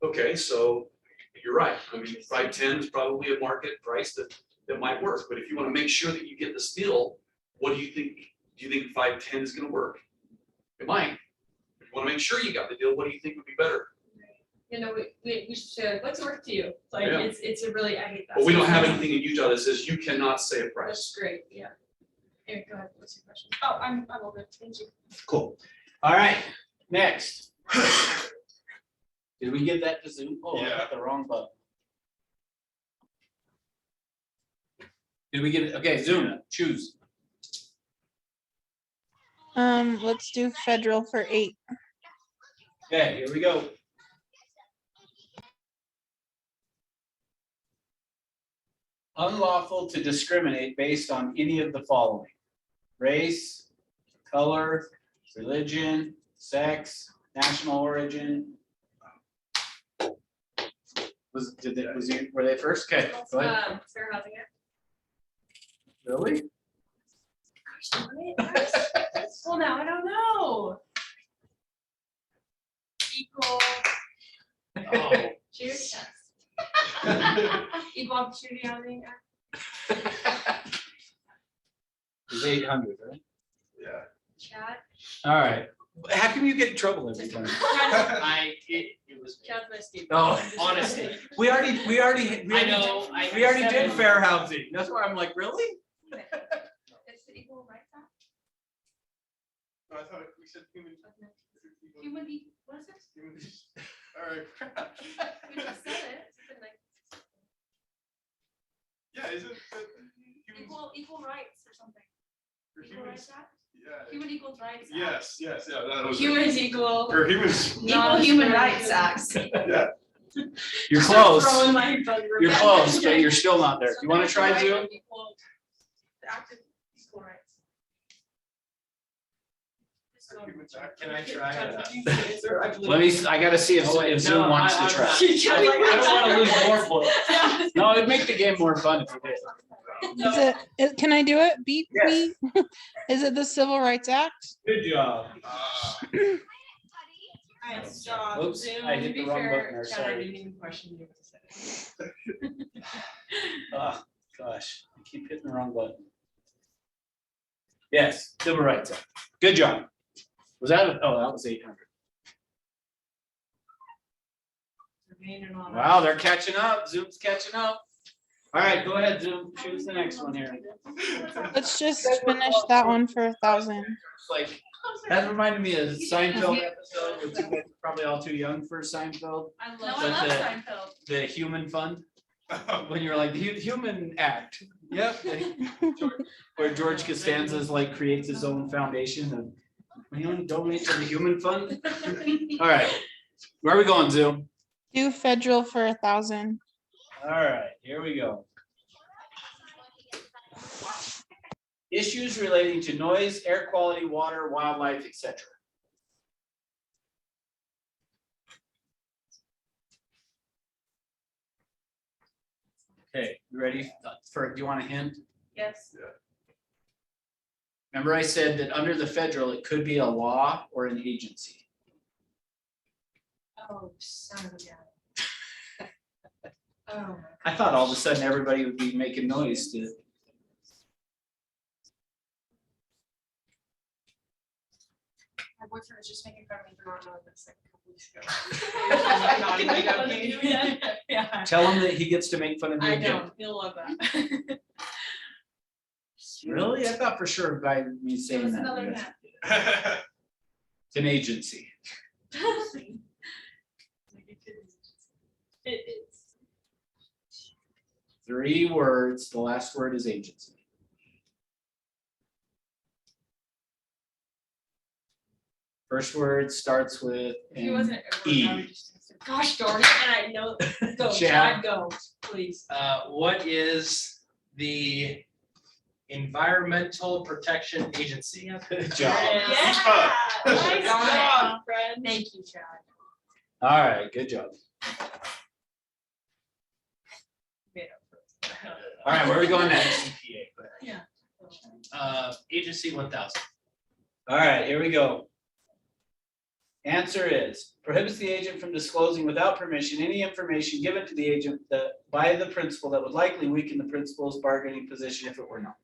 Okay, so you're right. I mean, 510 is probably a market price that might work. But if you wanna make sure that you get this deal, what do you think? Do you think 510 is gonna work? It might. If you wanna make sure you got the deal, what do you think would be better? We should, what's worth to you? Like, Yeah. it's a really, I hate that. But we don't have anything in Utah that says you cannot say a That's price. great, yeah. Eric, go ahead, what's your question? Oh, I'm all good, thank you. Cool. All right, next. Did we give that to Zoom? Oh, I got the wrong button. Did we give it? Okay, Zoom, choose. Let's do federal for 8. Okay, here we go. Unlawful to discriminate based on any of the following: race, color, religion, sex, national origin. Were they first? Okay, go ahead. Fair Housing Act. Really? Well, now I don't know. Equal. Oh. Cheers. Equal Opportunity Housing Act. It's 800, right? Yeah. Chad. All right. How come you get in trouble every time? It was. Chad's my Steve. Oh, Honestly. We already know, we already did fair housing. That's why I'm like, really? It's the Equal Rights Act. No, I thought we said human. What is it? All right. We just said it. It's been like Yeah, isn't it equal rights or something. for Equal humans? Rights Act? Yeah. Human Equal Rights Act. Yes, yeah, that was. Humans equal. For humans. Equal Human Rights Act. Yeah. You're close. Throwing my bug You're back. close, but you're still not there. You want to try Zoom? The Act of Equal Rights. Can I try? Let me, I gotta see if Zoom wants to try. I don't wanna lose more points. No, it'd make the game more fun if we did. Can I do it? Beat Yes. me? Is it the Civil Rights Act? Good job. Nice job. Oops, Zoom. I hit To be the wrong fair, button there, Chad, I sorry. didn't even question you. Oh, gosh, I keep hitting the wrong button. Yes, Civil Rights Act. Good job. Was that, oh, that was 800. Wow, they're catching up. Zoom's catching up. All right, go ahead, Zoom. Choose the next one here. Let's just finish that one for 1,000. It's like, that reminded me of the Seinfeld episode, which you guys are probably all too young for Seinfeld. I love But Seinfeld. The human fund, when you're like, the human act. Yep. Where George Costanza's like creates his own foundation and you want to donate to the human fund? All right, where are we going, Zoom? Do federal for 1,000. All right, here we go. Issues relating to noise, air quality, water, wildlife, etc. Okay, you ready for, do you want a hint? Yes. Remember I said that under the federal, it could be a law or an agency. Oh, son of a gun. Oh. I thought all of a sudden everybody would be making noise to. My boyfriend was just making fun of me for not knowing this like a couple weeks ago. Yeah. Tell him that he gets to make fun of you I again. don't, he'll love that. Really? I thought for sure by me It saying was that. another yes. net. It's an agency. It is. 3 words, the last word is agency. First word starts with If he an wasn't at work, I E. would just text Gosh darn it, and I know, go, Chad. Chad, go, please. What is the Environmental Protection Agency? Good job. Yeah, nice job, friend. Thank you, Chad. All right, good job. All right, where are we going next? Agency 1000. All right, here we go. Answer is prohibits the agent from disclosing without permission any information given to the agent by the principal that would likely weaken the principal's bargaining position if it were not.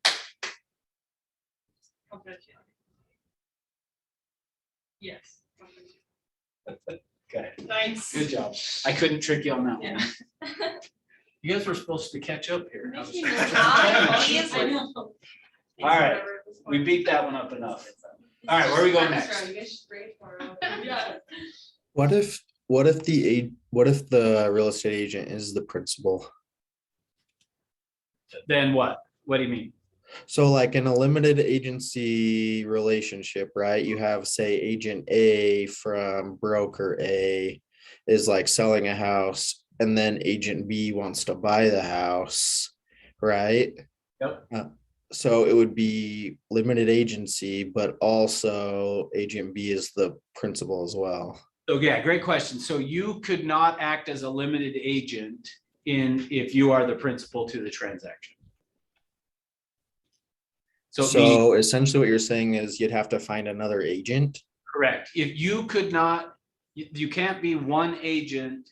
Yes. Okay, Nice. good job. I couldn't trick you on that one. You guys were supposed to catch up here. Makes I me was- nervous. I know. All right, we beat that one up enough. All right, where are we going next? You guys should brainstorm. Yeah. What if the real estate agent is the principal? Then what? What do you mean? So like in a limited agency relationship, right? You have, say, agent A from broker A is like selling a house, and then agent B wants to buy the house, right? Yep. So it would be limited agency, but also agent B is the principal as well. So yeah, great question. So you could not act as a limited agent if you are the principal to the transaction. So meaning- So essentially what you're saying is you'd have to find another agent. correct. If you could not, you can't be one agent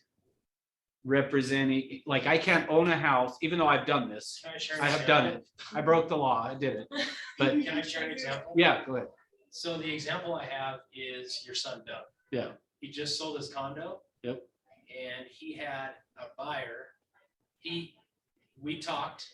representing, like I can't own a house, even though I've done this. Can I share an I have done example? it. I broke the law. I did it. But Can I share an example? yeah, go ahead. So the example I have is your son Doug. Yeah. He just sold his condo. Yep. And he had a buyer. We talked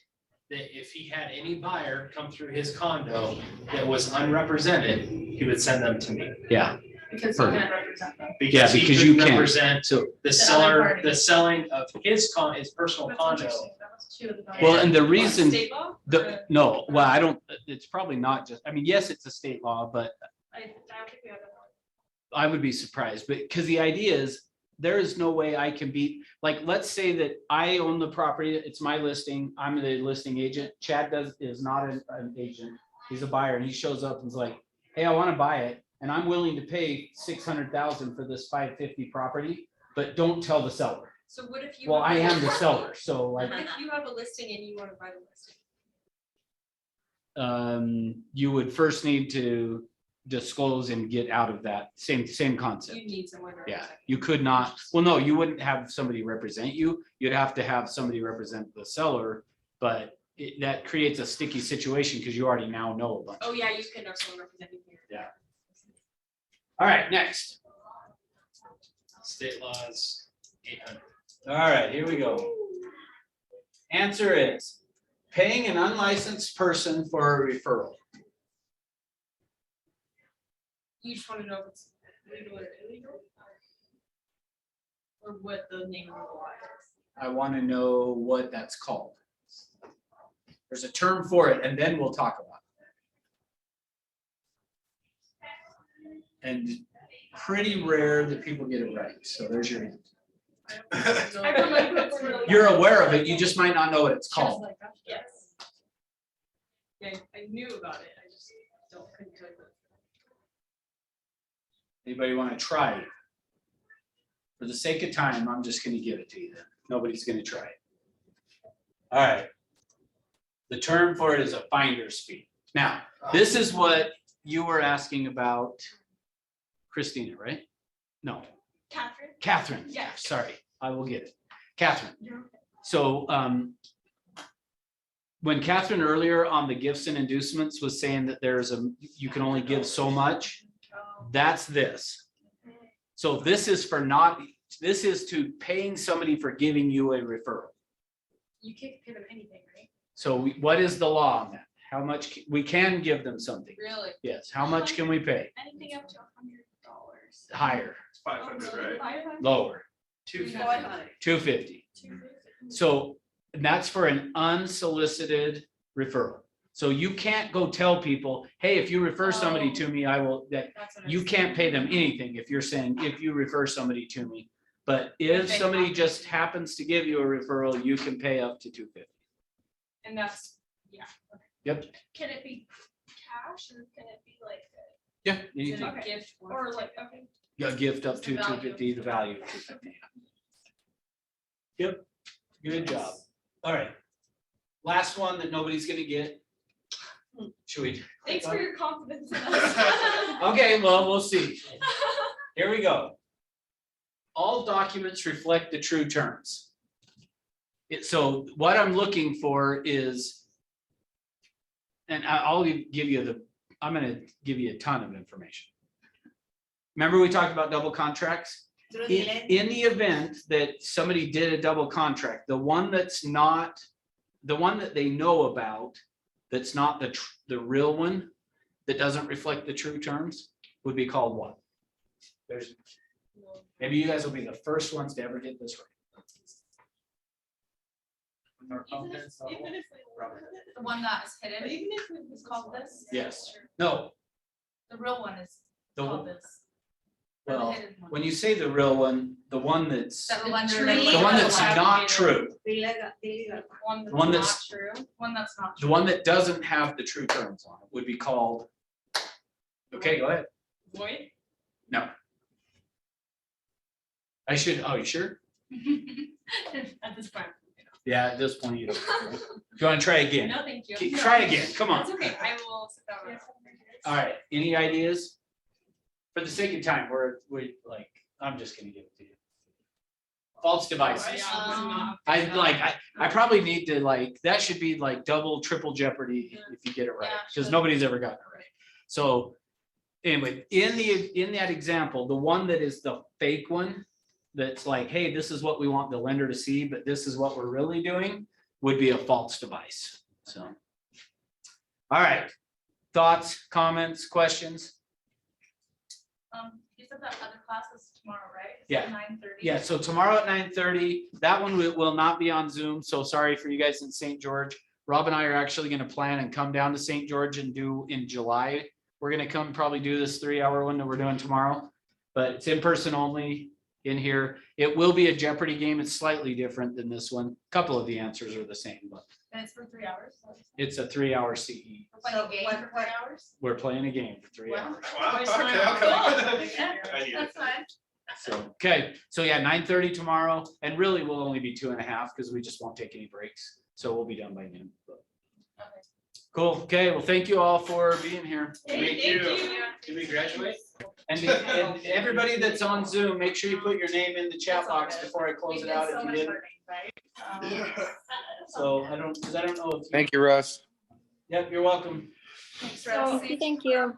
that if he had any buyer come through his condo that was unrepresented, he would send them to me. Yeah. Because you can't represent them. Yeah, he because you couldn't can't. represent So, the other seller, party. the selling of his personal That's condo. interesting. That was two of the well, buyers. and the reason, State law? no, well, I don't, it's probably not just, I mean, yes, it's a state law, but I don't think we have that one. I would be surprised, but because the idea is, there is no way I can beat, like, let's say that I own the property, it's my listing, I'm the listing agent, Chad is not an agent, he's a buyer, and he shows up and is like, hey, I want to buy it, and I'm willing to pay 600,000 for this 550 property, but don't tell the seller. So what if you? Well, I have- am the seller, so like, What if you have a listing and you want to buy the listing? you would first need to disclose and get out of that, same concept. You need someone to Yeah, represent. you could not, well, no, you wouldn't have somebody represent you. You'd have to have somebody represent the seller, but that creates a sticky situation because you already now know a bunch. Oh, yeah, you can have someone representing you. Yeah. All right, next. State laws 800. All right, here we go. Answer is paying an unlicensed person for a referral. You just want to know if it's legal or illegal? Or what the name of the law is? I want to know what that's called. There's a term for it, and then we'll talk about it. And pretty rare that people get it right, so there's your hint. I remember it's really- You're aware of it, you just might not know what it's Just called. like that. Yes. Yeah, I knew about it, I just couldn't tell you. Anybody want to try it? For the sake of time, I'm just gonna give it to you then. Nobody's gonna try it. All right. The term for it is a finder's fee. Now, this is what you were asking about Christina, right? No, Catherine? Catherine. Yeah. Sorry, I will get it. Catherine. So when Catherine earlier on the gifts and inducements was saying that you can only give so much, that's this. So this is to paying somebody for giving you a referral. You can't pay them anything, right? So what is the law on that? How much, we can give them something. Really? Yes, how much can we pay? Anything up to $100. Higher, It's 500, right? lower, 250. 250. So that's for an unsolicited referral. So you can't go tell people, hey, if you refer somebody to me, I will, that That's what I you was can't pay thinking. them anything if you're saying, if you refer somebody to me. But if They somebody have just to. happens to give you a referral, you can pay up to $250. And that's, yeah, okay. Yep. Can it be cash or can it be like, Yeah. Is it You a gift? or like, okay, got a gift up Just to the value. $250, the value of $250. Yep. Good job. All right. Last one that nobody's gonna get. Should we? thanks for your confidence in us. Okay, well, we'll see. Here we go. All documents reflect the true terms. So what I'm looking for is, and I'll give you I'm gonna give you a ton of information. Remember we talked about double contracts? Through the lender. In the event that somebody did a double contract, the one that they know about, that's not the real one, that doesn't reflect the true terms, would be called what? Maybe you guys will be the first ones to ever get this right. Even if we look at it, The one that is hidden but even if we is called this. Yes. No, The real one is the, called this. Or the well, hidden one. when you say the real one, the one that's, That the the lender. true like, one that's will have not to true, The legal one. one Not that's- true. One that's not. the true. one that doesn't have the true terms on it would be called. Okay, go ahead. Void? No. I should, oh, you sure? At this point. Yeah, at this point, you don't. Do you want to try again? No, thank you. Okay, try again, come on. That's okay, I will sit down. All right, any ideas? For the sake of time, I'm just gonna give it to you. False devices. I probably need to that should be like double, triple jeopardy if you get it right, Yeah, because should. nobody's ever gotten it right. So anyway, in that example, the one that is the fake one, that's like, hey, this is what we want the lender to see, but this is what we're really doing, would be a false device, so. All right, thoughts, comments, questions? You said that other class is tomorrow, right? Yeah. 9:30. Yeah, so tomorrow at 9:30, that one will not be on Zoom, so sorry for you guys in St. George. Rob and I are actually gonna plan and come down to St. George and do in July. We're gonna come probably do this 3-hour one that we're doing tomorrow, but it's in person only in here. It will be a Jeopardy game. It's slightly different than this one. A couple of the answers are the same, but And it's for 3 hours. so it's a 3-hour CE. We're playing a game for 3 hours. We're playing a game for 3 Wow. hours. Wow, Twice okay, my okay. I need it. That's fine. So, okay, so yeah, 9:30 tomorrow, and really we'll only be 2.5 because we just won't take any breaks. So we'll be done by noon. But- Okay. Cool. Okay, well, thank you all for being here. Thank you. Did we graduate? And everybody that's on Zoom, make sure you put your name in the chat box before I close it out if you did. So I don't know if. Thank you, Russ. Yep, you're welcome. So, thank you.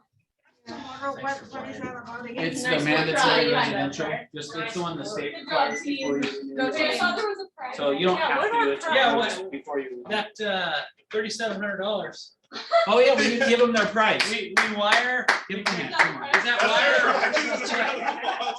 Tomorrow, what is that about again? It's the Nice work, mandatory Robbie. residential, just it's the one the state requires before you. Okay, I thought there was a prize. So you don't have to do it Yeah, tomorrow before you. That $3,700. Oh, yeah, we need to give them their price. We wire. Give them that, come on. Is that That's wire? right.